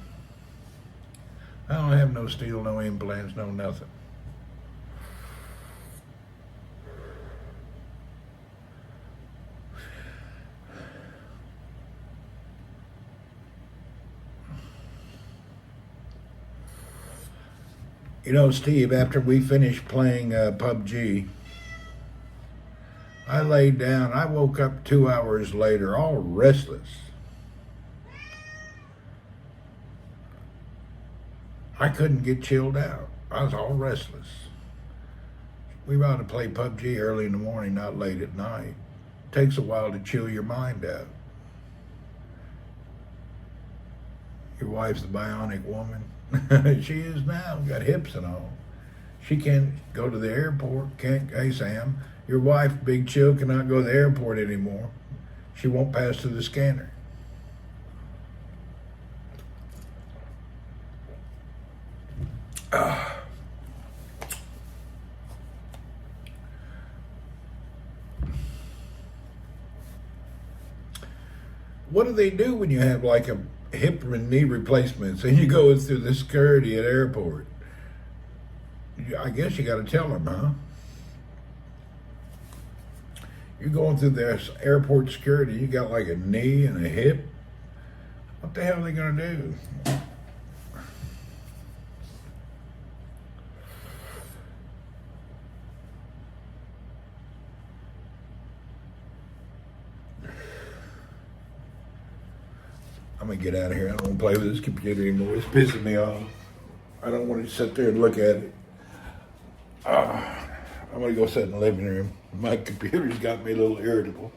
I don't have no steel, no implants, no nothing. You know, Steve, after we finished playing PUBG, I laid down. I woke up 2 hours later, all restless. I couldn't get chilled out. I was all restless. We ought to play PUBG early in the morning, not late at night. It takes a while to chill your mind out. Your wife's the bionic woman. She is now, got hips and all. She can't go to the airport. Can't. Hey, Sam, your wife, Big Chill, cannot go to the airport anymore. She won't pass through the scanner. What do they do when you have like a hip and knee replacements and you go through the security at airport? I guess you got to tell them, huh? You're going through this airport security, you got like a knee and a hip. What the hell are they going to do? I'm going to get out of here. I don't want to play with this computer anymore. It's pissing me off. I don't want to sit there and look at it. I'm going to go sit in the living room. My computer's got me a little irritable.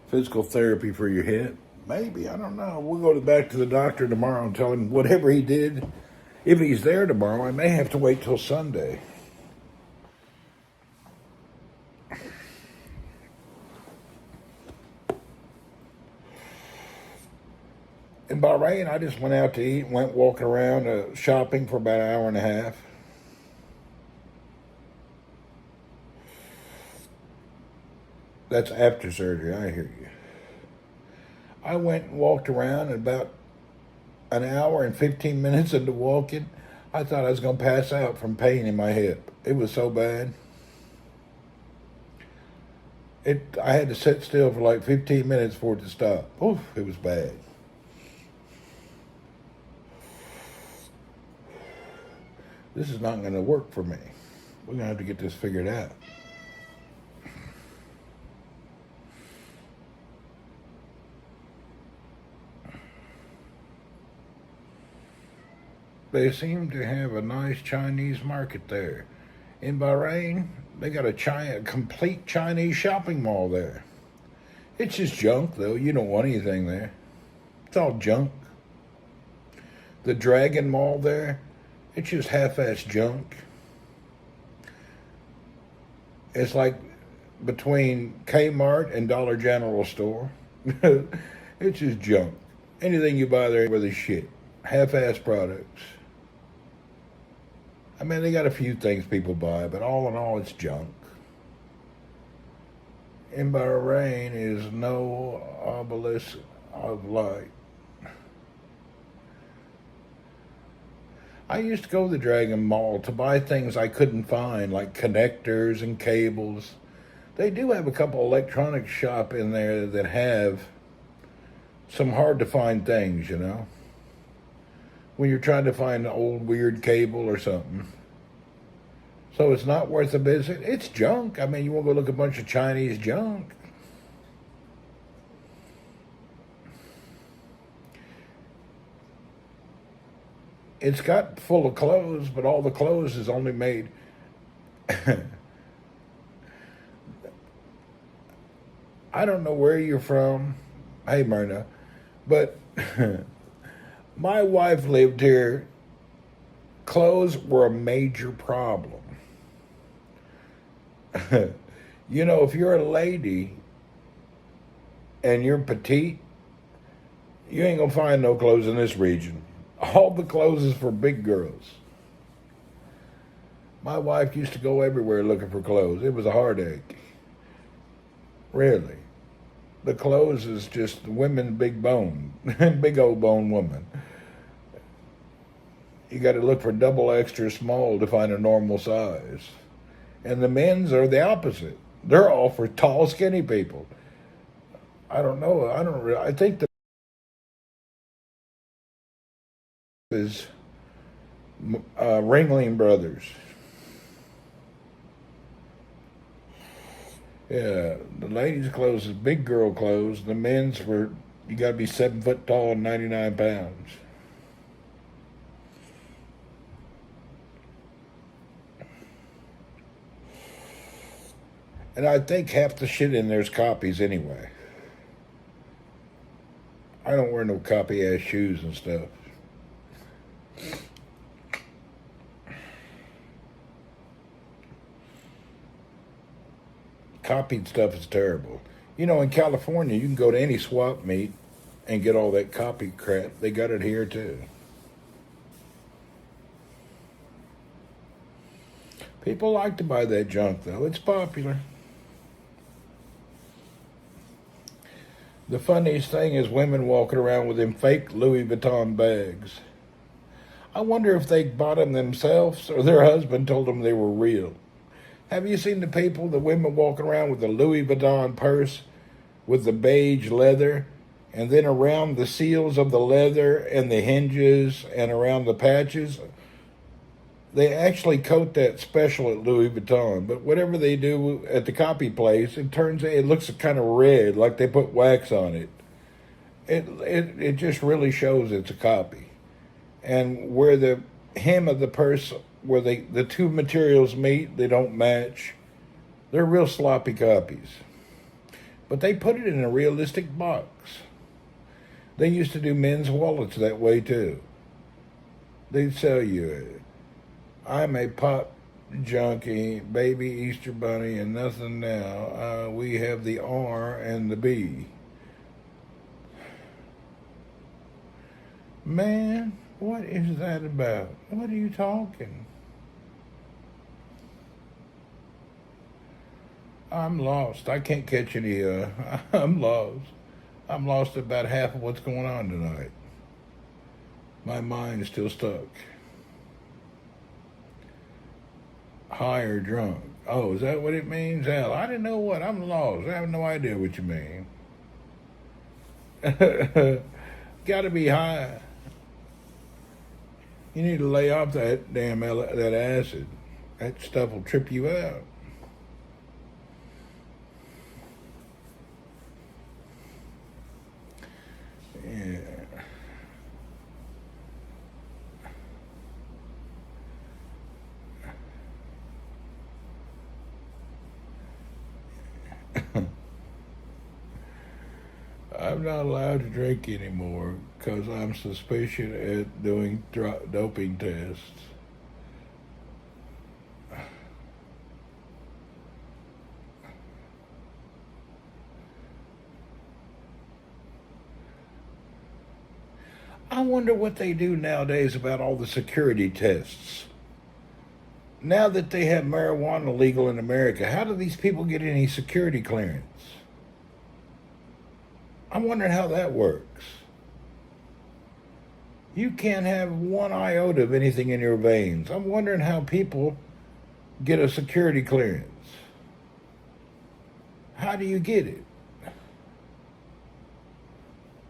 Physical therapy for your hip? Maybe. I don't know. We'll go back to the doctor tomorrow and tell him whatever he did. If he's there tomorrow, I may have to wait till Sunday. In Bahrain, I just went out to eat, went walking around shopping for about an hour and a half. That's after surgery, I hear you. I went and walked around, and about an hour and 15 minutes into walking, I thought I was going to pass out from pain in my hip. It was so bad. I had to sit still for like 15 minutes for it to stop. Oof, it was bad. This is not going to work for me. We're going to have to get this figured out. They seem to have a nice Chinese market there. In Bahrain, they got a complete Chinese shopping mall there. It's just junk, though. You don't want anything there. It's all junk. The Dragon Mall there, it's just half-ass junk. It's like between Kmart and Dollar General store. It's just junk. Anything you buy there with is shit. Half-ass products. I mean, they got a few things people buy, but all in all, it's junk. In Bahrain is no obelisk of light. I used to go to the Dragon Mall to buy things I couldn't find, like connectors and cables. They do have a couple electronics shop in there that have some hard to find things, you know, when you're trying to find an old weird cable or something. So it's not worth a visit. It's junk. I mean, you won't go look at a bunch of Chinese junk. It's got full of clothes, but all the clothes is only made. I don't know where you're from. Hey, Myrna. But my wife lived here. Clothes were a major problem. You know, if you're a lady and you're petite, you ain't gonna find no clothes in this region. All the clothes is for big girls. My wife used to go everywhere looking for clothes. It was a heartache. Really. The clothes is just women's big bone. Big old bone woman. You got to look for double extra small to find a normal size. And the men's are the opposite. They're all for tall, skinny people. I don't know. I think the is Ringling Brothers. Yeah, the ladies' clothes is big girl clothes. The men's were, you got to be 7 foot tall and 99 pounds. And I think half the shit in there's copies anyway. I don't wear no copy ass shoes and stuff. Copied stuff is terrible. You know, in California, you can go to any swap meet and get all that copy crap. They got it here too. People like to buy that junk, though. It's popular. The funniest thing is women walking around with them fake Louis Vuitton bags. I wonder if they bought them themselves or their husband told them they were real. Have you seen the women walking around with the Louis Vuitton purse with the beige leather, and then around the seals of the leather and the hinges and around the patches, they actually coat that special at Louis Vuitton. But whatever they do at the copy place, it looks kind of red, like they put wax on it. It just really shows it's a copy. And where the hem of the purse, where the two materials meet, they don't match. They're real sloppy copies. But they put it in a realistic box. They used to do men's wallets that way too. They'd sell you, I'm a pop junkie, baby Easter bunny, and nothing now. We have the R and the B. Man, what is that about? What are you talking? I'm lost. I can't catch any, I'm lost. I'm lost about half of what's going on tonight. My mind is still stuck. High or drunk. Oh, is that what it means? Hell, I didn't know what. I'm lost. I have no idea what you mean. Gotta be high. You need to lay off that that acid. That stuff will trip you out. Yeah. I'm not allowed to drink anymore because I'm suspicious at doing doping tests. I wonder what they do nowadays about all the security tests. Now that they have marijuana legal in America, how do these people get any security clearance? I'm wondering how that works. You can't have one iota of anything in your veins. I'm wondering how people get a security clearance. How do you get it?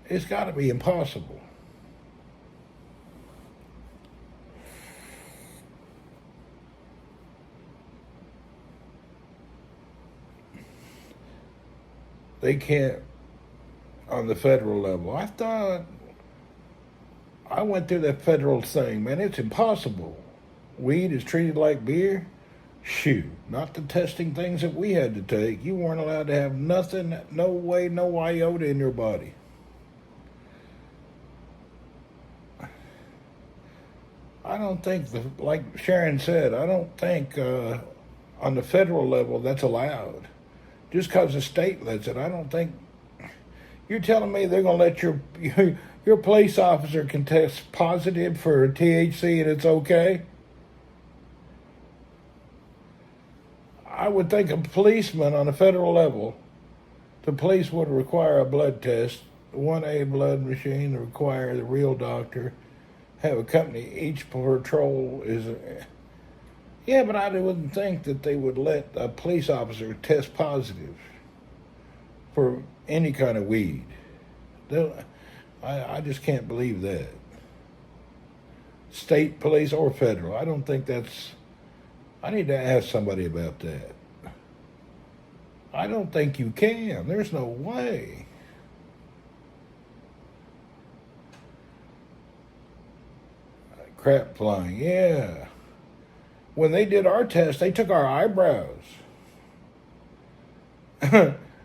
It's got to be impossible. They can't on the federal level. I went through that federal thing, man. It's impossible. Weed is treated like beer. Shoot, not the testing things that we had to take. You weren't allowed to have nothing, no way, no iota in your body. I don't think, like Sharon said, I don't think on the federal level that's allowed. Just because the state lets it, I don't think. You're telling me they're going to let your police officer can test positive for THC and it's okay? I would think a policeman on a federal level, the police would require a blood test, 1A blood machine, require the real doctor, have a company, each patrol is. Yeah, but I wouldn't think that they would let a police officer test positive for any kind of weed. I just can't believe that. State police or federal. I don't think that's. I need to ask somebody about that. I don't think you can. There's no way. Crap flying, yeah. When they did our test, they took our eyebrows.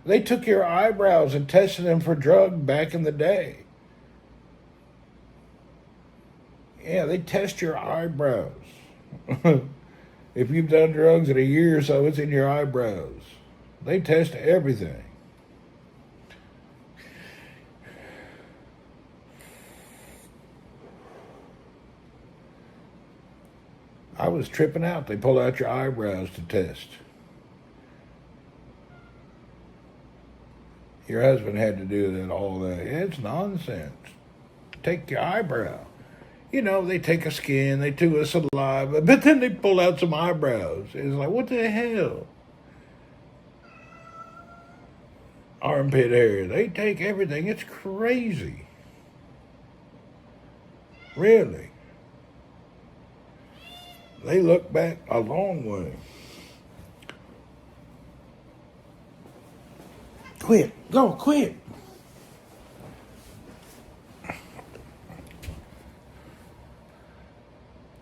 They took your eyebrows and tested them for drug back in the day. Yeah, they test your eyebrows. If you've done drugs in a year or so, it's in your eyebrows. They test everything. I was tripping out. They pulled out your eyebrows to test. Your husband had to do that, all that. It's nonsense. Take your eyebrow. They take a skin, they do a saliva, but then they pull out some eyebrows. It's like, what the hell? Armpit hair. They take everything. It's crazy. Really. They look back a long way. Quit. Go, quit.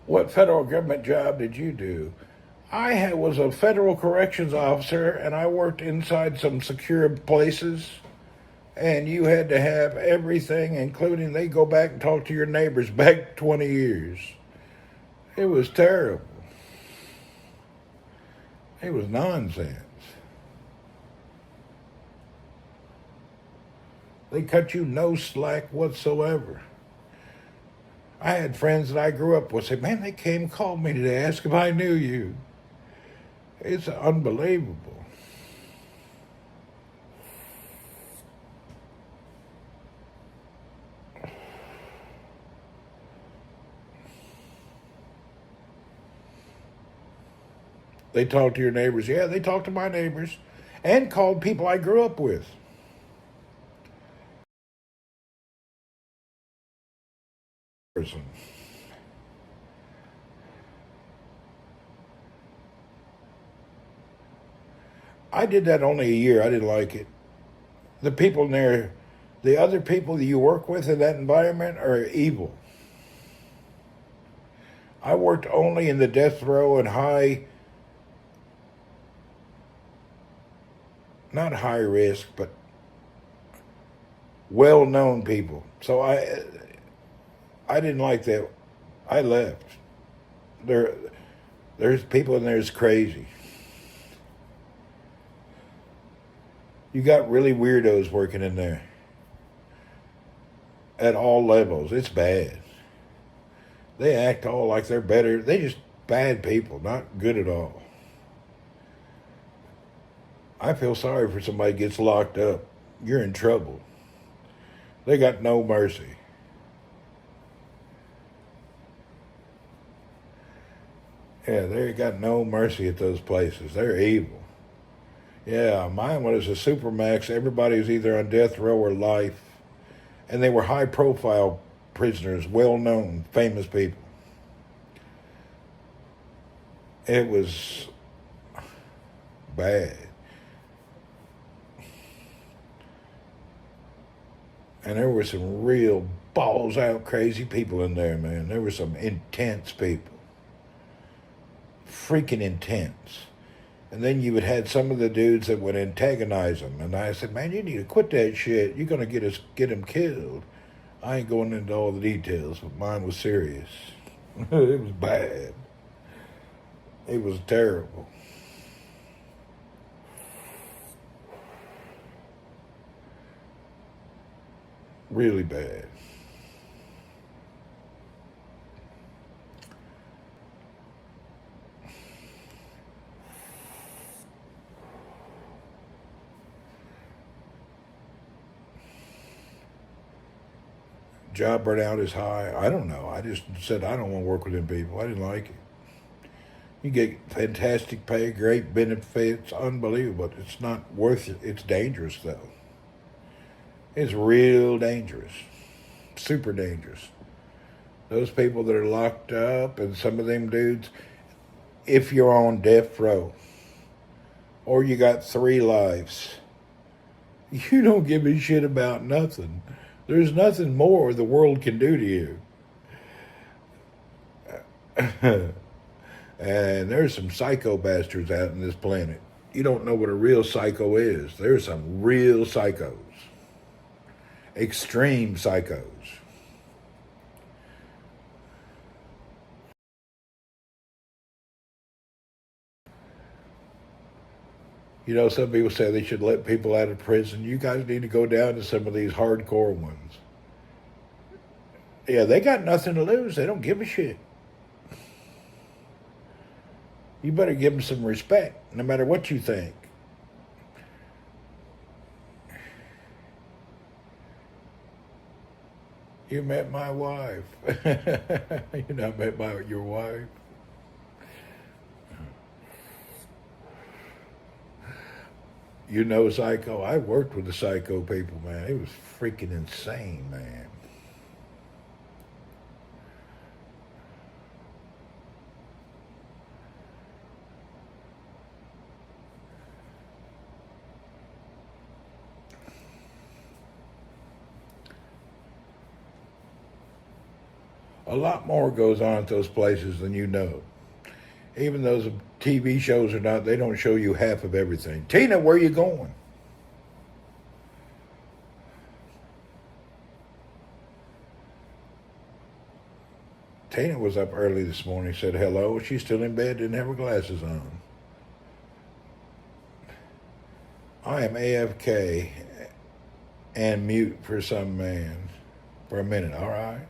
What federal government job did you do? Was a federal corrections officer, and I worked inside some secure places. And you had to have everything, including they go back and talk to your neighbors back 20 years. It was terrible. It was nonsense. They cut you no slack whatsoever. I had friends that I grew up with say, man, they came and called me to ask if I knew you. It's unbelievable. They talk to your neighbors. Yeah, they talk to my neighbors and called people I grew up with. I did that only a year. I didn't like it. The people in there, the other people that you work with in that environment are evil. I worked only in the death row and not high risk, but well-known people. So I didn't like that. I left. There's people in there that's crazy. You got really weirdos working in there at all levels. It's bad. They act all like they're better. They just bad people, not good at all. I feel sorry for somebody gets locked up. You're in trouble. They got no mercy. Yeah, they got no mercy at those places. They're evil. Yeah, mine was a supermax. Everybody was either on death row or life. And they were high profile prisoners, well known, famous people. It was bad. And there were some real balls out crazy people in there, man. There were some intense people. Freaking intense. And then you would have some of the dudes that would antagonize them. And I said, man, you need to quit that shit. You're going to get them killed. I ain't going into all the details, but mine was serious. It was bad. It was terrible. Really bad. Job burnout is high. I don't know. I just said I don't want to work with them people. I didn't like it. You get fantastic pay, great benefits, unbelievable. But it's not worth it. It's dangerous though. It's real dangerous. Super dangerous. Those people that are locked up and some of them dudes, if you're on death row or you got 3 lives, you don't give a shit about nothing. There's nothing more the world can do to you. And there's some psycho bastards out in this planet. You don't know what a real psycho is. There's some real psychos. Extreme psychos. Some people say they should let people out of prison. You guys need to go down to some of these hardcore ones. Yeah, they got nothing to lose. They don't give a shit. You better give them some respect, no matter what you think. You met my wife. You not met your wife. You know, psycho. I worked with the psycho people, man. It was freaking insane, man. A lot more goes on at those places than you know. Even those TV shows are not, they don't show you half of everything. Tina, where you going? Tina was up early this morning, said hello. She's still in bed, didn't have her glasses on. I am AFK and mute for some man for a minute, all right?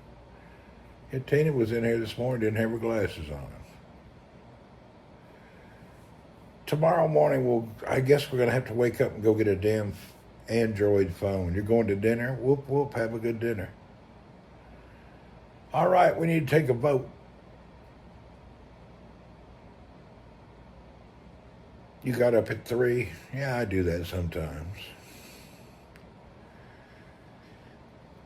Yeah, Tina was in here this morning, didn't have her glasses on. Tomorrow morning, I guess we're going to have to wake up and go get a damn Android phone. You're going to dinner? Whoop, whoop, have a good dinner. All right, we need to take a vote. You got up at 3? Yeah, I do that sometimes.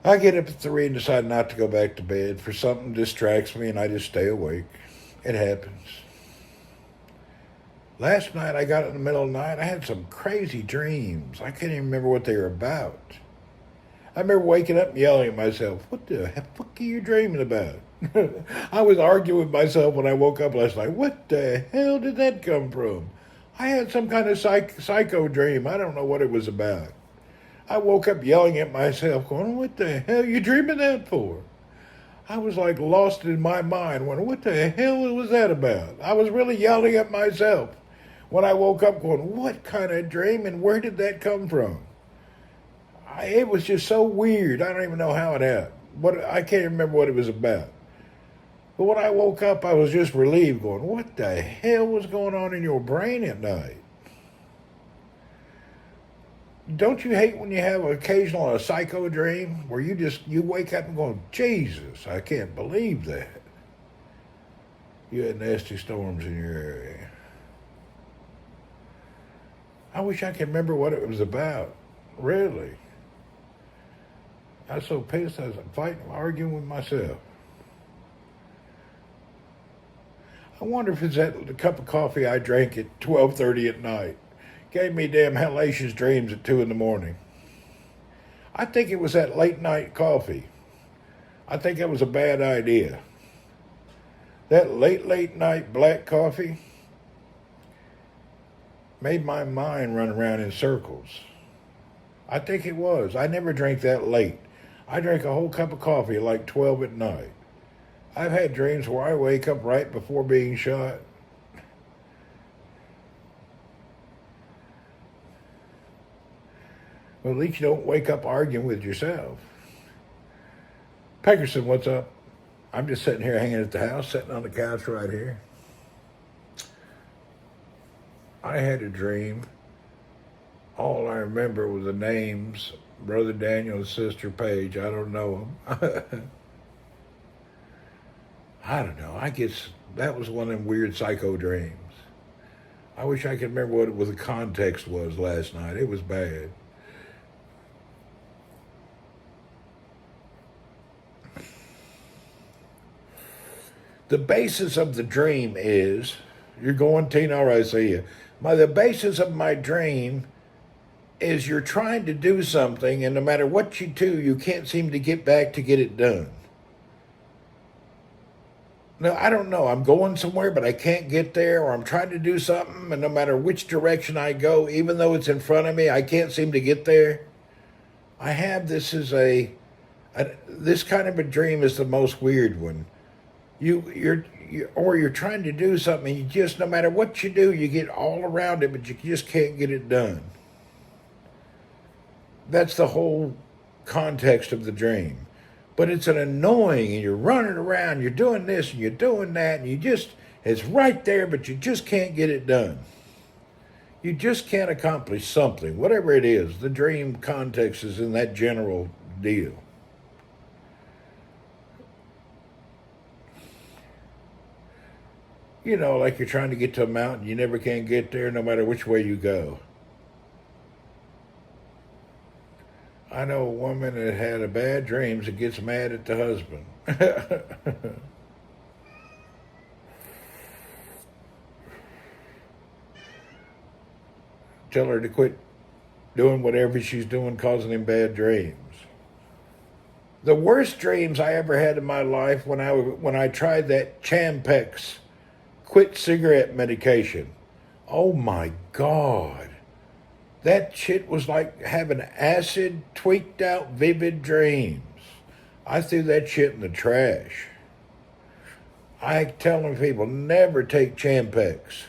I get up at 3 and decide not to go back to bed. For something distracts me and I just stay awake. It happens. Last night I got in the middle of the night. I had some crazy dreams. I can't even remember what they were about. I remember waking up and yelling at myself, what the fuck are you dreaming about? I was arguing with myself when I woke up last night. What the hell did that come from? I had some kind of psycho dream. I don't know what it was about. I woke up yelling at myself, going, what the hell are you dreaming that for? I was like lost in my mind, wondering, what the hell was that about? I was really yelling at myself when I woke up, going, what kind of dream and where did that come from? It was just so weird. I don't even know how it happened. I can't remember what it was about. But when I woke up, I was just relieved, going, what the hell was going on in your brain at night? Don't you hate when you have a psycho dream where you wake up and go, Jesus, I can't believe that. You had nasty storms in your area. I wish I could remember what it was about. Really. I was so pissed. I was arguing with myself. I wonder if it's that cup of coffee I drank at 12:30 at night. Gave me damn hellacious dreams at 2 in the morning. I think it was that late night coffee. I think that was a bad idea. That late night black coffee made my mind run around in circles. I think it was. I never drank that late. I drank a whole cup of coffee at like 12 at night. I've had dreams where I wake up right before being shot. Well, at least you don't wake up arguing with yourself. Peckerson, what's up? I'm just sitting here hanging at the house, sitting on the couch right here. I had a dream. All I remember was the names, Brother Daniel and Sister Paige. I don't know them. I don't know. I guess that was one of them weird psycho dreams. I wish I could remember what the context was last night. It was bad. The basis of the dream is, you're going, Tina, all right, I see you. The basis of my dream is you're trying to do something, and no matter what you do, you can't seem to get back to get it done. No, I don't know. I'm going somewhere, but I can't get there, or I'm trying to do something, and no matter which direction I go, even though it's in front of me, I can't seem to get there. I have this as this kind of a dream is the most weird one. You're trying to do something, and you just, no matter what you do, you get all around it, but you just can't get it done. That's the whole context of the dream. But it's an annoying, and you're running around, you're doing this, and you're doing that, and it's right there, but you just can't get it done. You just can't accomplish something, whatever it is. The dream context is in that general deal. You know, like you're trying to get to a mountain, you never can get there no matter which way you go. I know a woman that had a bad dreams and gets mad at the husband. Tell her to quit doing whatever she's doing, causing him bad dreams. The worst dreams I ever had in my life when I tried that Champex quit cigarette medication. Oh my God. That shit was like having acid, tweaked out, vivid dreams. I threw that shit in the trash. I telling people never take Champex.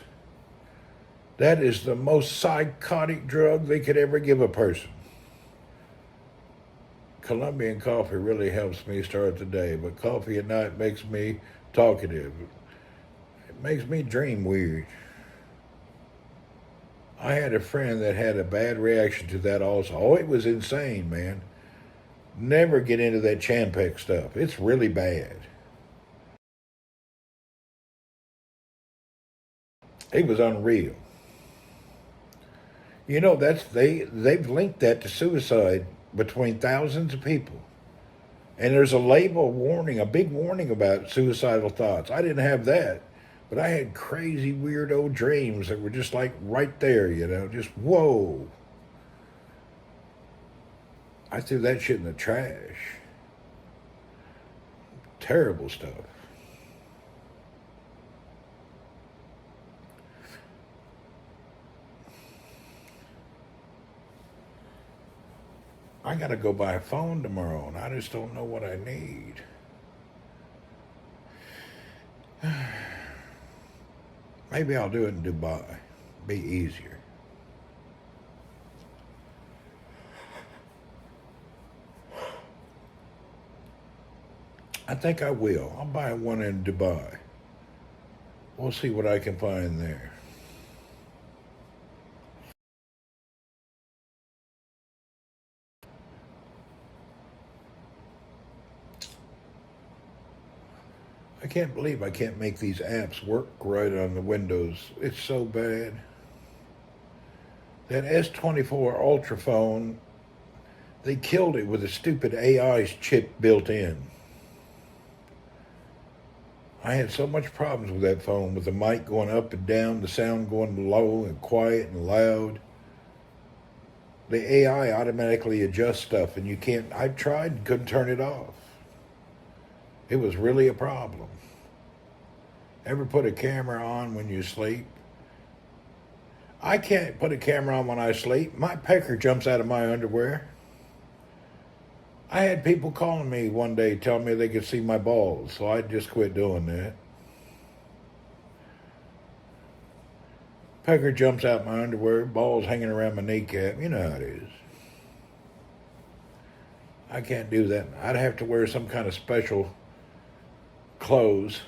That is the most psychotic drug they could ever give a person. Colombian coffee really helps me start the day, but coffee at night makes me talkative. It makes me dream weird. I had a friend that had a bad reaction to that also. Oh, it was insane, man. Never get into that Champex stuff. It's really bad. It was unreal. You know, they've linked that to suicide between thousands of people. And there's a label warning, a big warning about suicidal thoughts. I didn't have that, but I had crazy, weirdo dreams that were just like right there, you know, just whoa. I threw that shit in the trash. Terrible stuff. I got to go buy a phone tomorrow, and I just don't know what I need. Maybe I'll do it in Dubai. Be easier. I think I will. I'll buy one in Dubai. We'll see what I can find there. I can't believe I can't make these apps work right on the Windows. It's so bad. That S24 Ultra phone, they killed it with a stupid AI chip built in. I had so much problems with that phone, with the mic going up and down, the sound going low and quiet and loud. The AI automatically adjusts stuff, and you can't. I tried and couldn't turn it off. It was really a problem. Ever put a camera on when you sleep? I can't put a camera on when I sleep. My pecker jumps out of my underwear. I had people calling me one day telling me they could see my balls, so I just quit doing that. Pecker jumps out my underwear, balls hanging around my kneecap. You know how it is. I can't do that. I'd have to wear some kind of special clothes.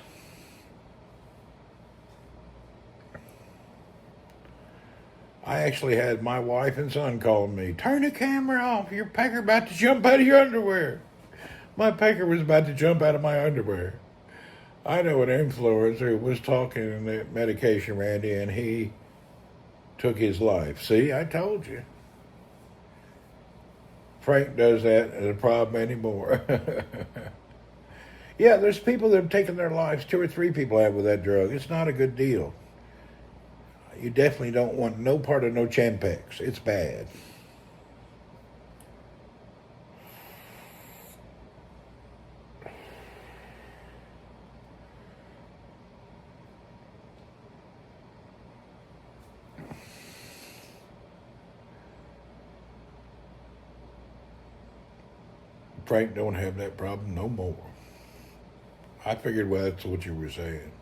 I actually had my wife and son calling me, turn the camera off, your pecker about to jump out of your underwear. My pecker was about to jump out of my underwear. I know an influencer was talking that medication, Randy, and he took his life. See, I told you. Frank does that as a problem anymore. Yeah, there's people that have taken their lives. 2 or 3 people have with that drug. It's not a good deal. You definitely don't want no part of no Champex. It's bad. Frank don't have that problem no more. I figured, well, that's what you were saying.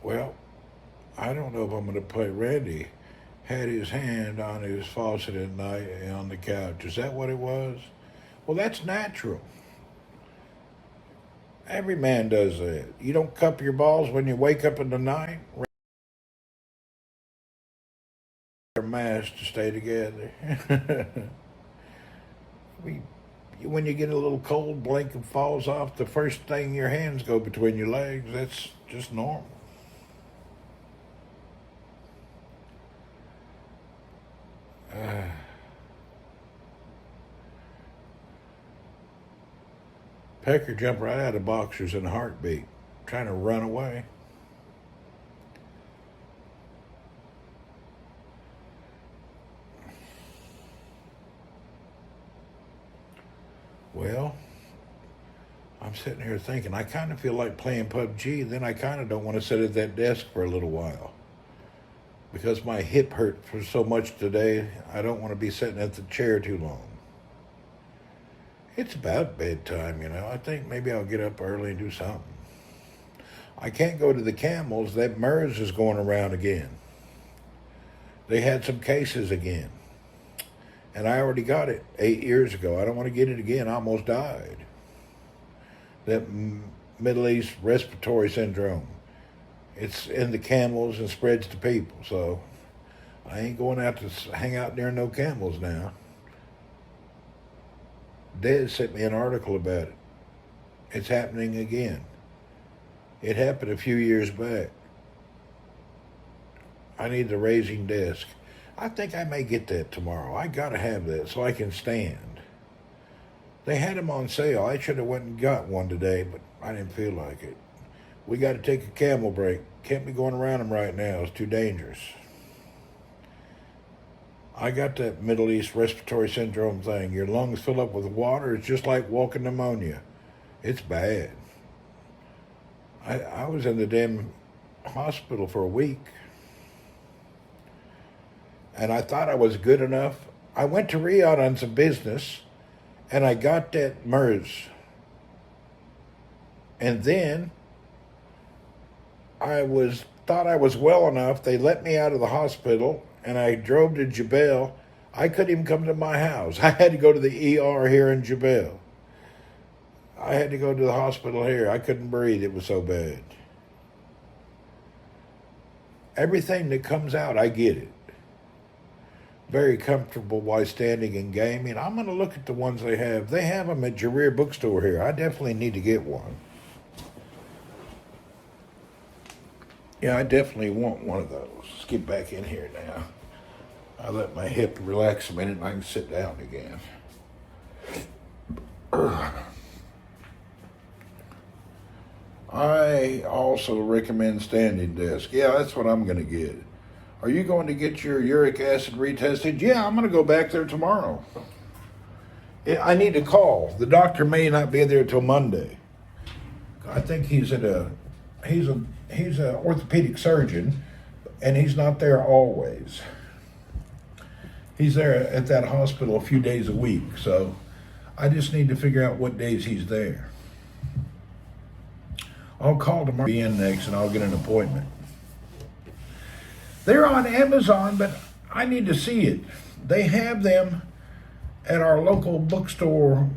Well, I don't know if I'm going to play. Randy had his hand on his faucet at night on the couch. Is that what it was? Well, that's natural. Every man does that. You don't cup your balls when you wake up in the night. Wear a mask to stay together. we, when you get a little cold, blanket falls off, the first thing your hands go between your legs. That's just normal. Pecker jumped right out of boxers in a heartbeat, trying to run away. Well, I'm sitting here thinking, I kind of feel like playing PUBG, then I kind of don't want to sit at that desk for a little while. Because my hip hurt for so much today, I don't want to be sitting at the chair too long. It's about bedtime, you know. I think maybe I'll get up early and do something. I can't go to the Camels. That MERS is going around again. They had some cases again. And I already got it 8 years ago. I don't want to get it again. I almost died. That Middle East respiratory syndrome. It's in the camels and spreads to people. So I ain't going out to hang out near no camels now. Des sent me an article about it. It's happening again. It happened a few years back. I need the raising desk. I think I may get that tomorrow. I gotta have that so I can stand. They had them on sale. I should have went and got one today, but I didn't feel like it. We got to take a camel break. Can't be going around them right now. It's too dangerous. I got that Middle East respiratory syndrome thing. Your lungs fill up with water. It's just like walking pneumonia. It's bad. I was in the damn hospital for a week. And I thought I was good enough. I went to Riyadh on some business, and I got that MERS. And then thought I was well enough. They let me out of the hospital, and I drove to Jebel. I couldn't even come to my house. I had to go to the ER here in Jebel. I had to go to the hospital here. I couldn't breathe. It was so bad. Everything that comes out, I get it. Very comfortable while standing and gaming. I'm going to look at the ones they have. They have them at Jarir Bookstore here. I definitely need to get one. Yeah, I definitely want one of those. Let's get back in here now. I let my hip relax a minute and I can sit down again. I also recommend standing desk. Yeah, that's what I'm going to get. Are you going to get your uric acid retested? Yeah, I'm going to go back there tomorrow. I need to call. The doctor may not be there till Monday. I think he's an orthopedic surgeon, and he's not there always. He's there at that hospital a few days a week, so I just need to figure out what days he's there. I'll call tomorrow, be in next, and I'll get an appointment. They're on Amazon, but I need to see it. They have them at our local bookstore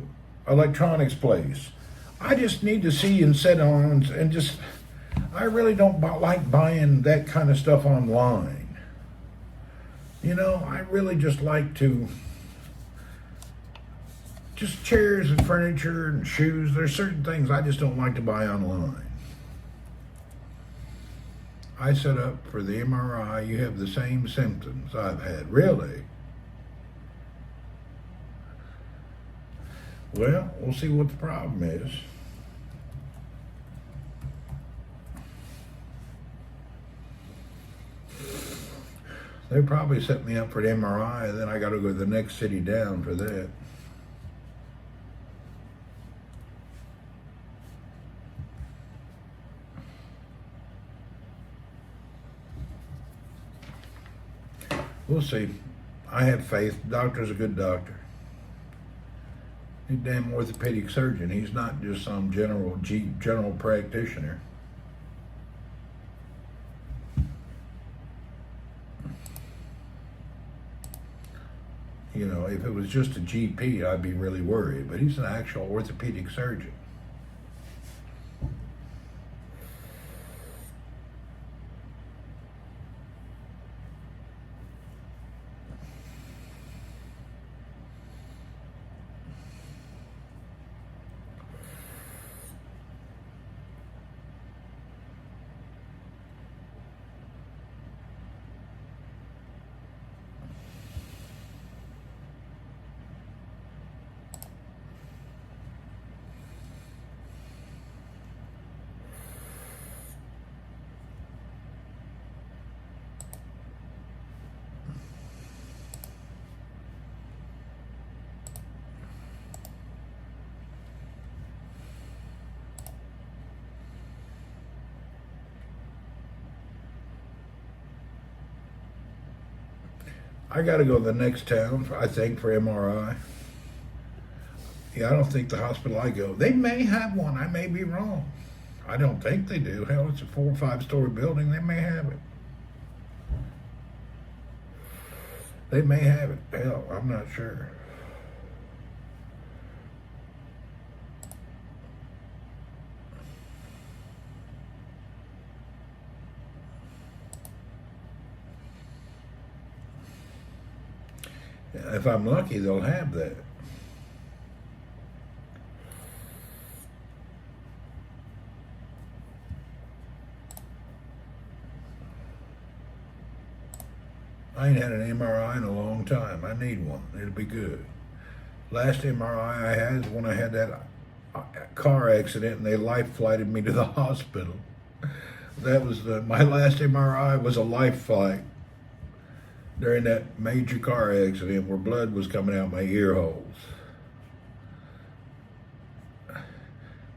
electronics place. I just need to see and sit on and just, I really don't like buying that kind of stuff online. You know, I really just like to, just chairs and furniture and shoes. There's certain things I just don't like to buy online. I set up for the MRI. You have the same symptoms I've had. Really? Well, we'll see what the problem is. They probably set me up for an MRI, and then I got to go to the next city down for that. We'll see. I have faith. The doctor's a good doctor. He's a damn orthopedic surgeon. He's not just some general practitioner. You know, if it was just a GP, I'd be really worried. But he's an actual orthopedic surgeon. I got to go to the next town, I think, for MRI. Yeah, I don't think the hospital I go, they may have one. I may be wrong. I don't think they do. Hell, it's a 4 or 5-story building. They may have it. They may have it. Hell, I'm not sure. If I'm lucky, they'll have that. I ain't had an MRI in a long time. I need one. It'll be good. Last MRI I had is when I had that car accident and they life flighted me to the hospital. That was my last MRI was a life flight during that major car accident where blood was coming out my ear holes.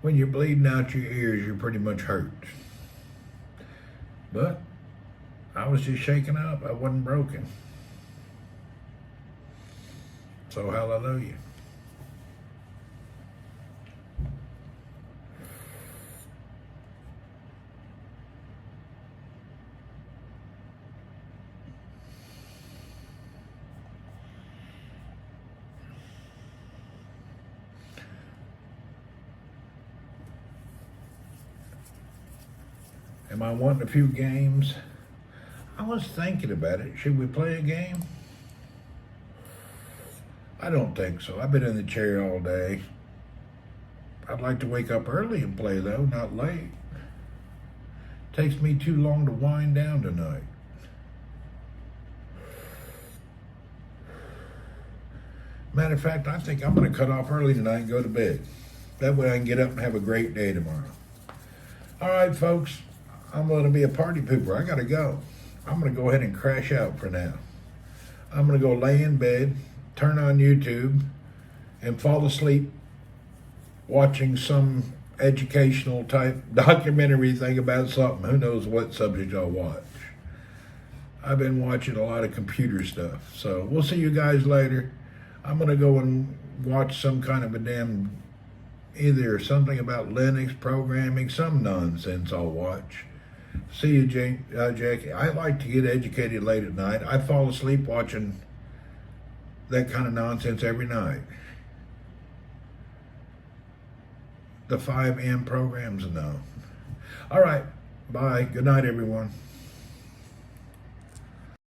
When you're bleeding out your ears, you're pretty much hurt. But I was just shaken up. I wasn't broken. So hallelujah. Am I wanting a few games? I was thinking about it. Should we play a game? I don't think so. I've been in the chair all day. I'd like to wake up early and play, though, not late. Takes me too long to wind down tonight. Matter of fact, I think I'm going to cut off early tonight and go to bed. That way I can get up and have a great day tomorrow. All right, folks. I'm going to be a party pooper. I got to go. I'm going to go ahead and crash out for now. I'm going to go lay in bed, turn on YouTube, and fall asleep watching some educational type documentary thing about something. Who knows what subject I'll watch. I've been watching a lot of computer stuff. So we'll see you guys later. I'm going to go and watch some kind of a damn, either something about Linux programming, some nonsense I'll watch. See you, Jackie. I like to get educated late at night. I fall asleep watching that kind of nonsense every night. The 5M programs and all. All right. Bye. Good night, everyone.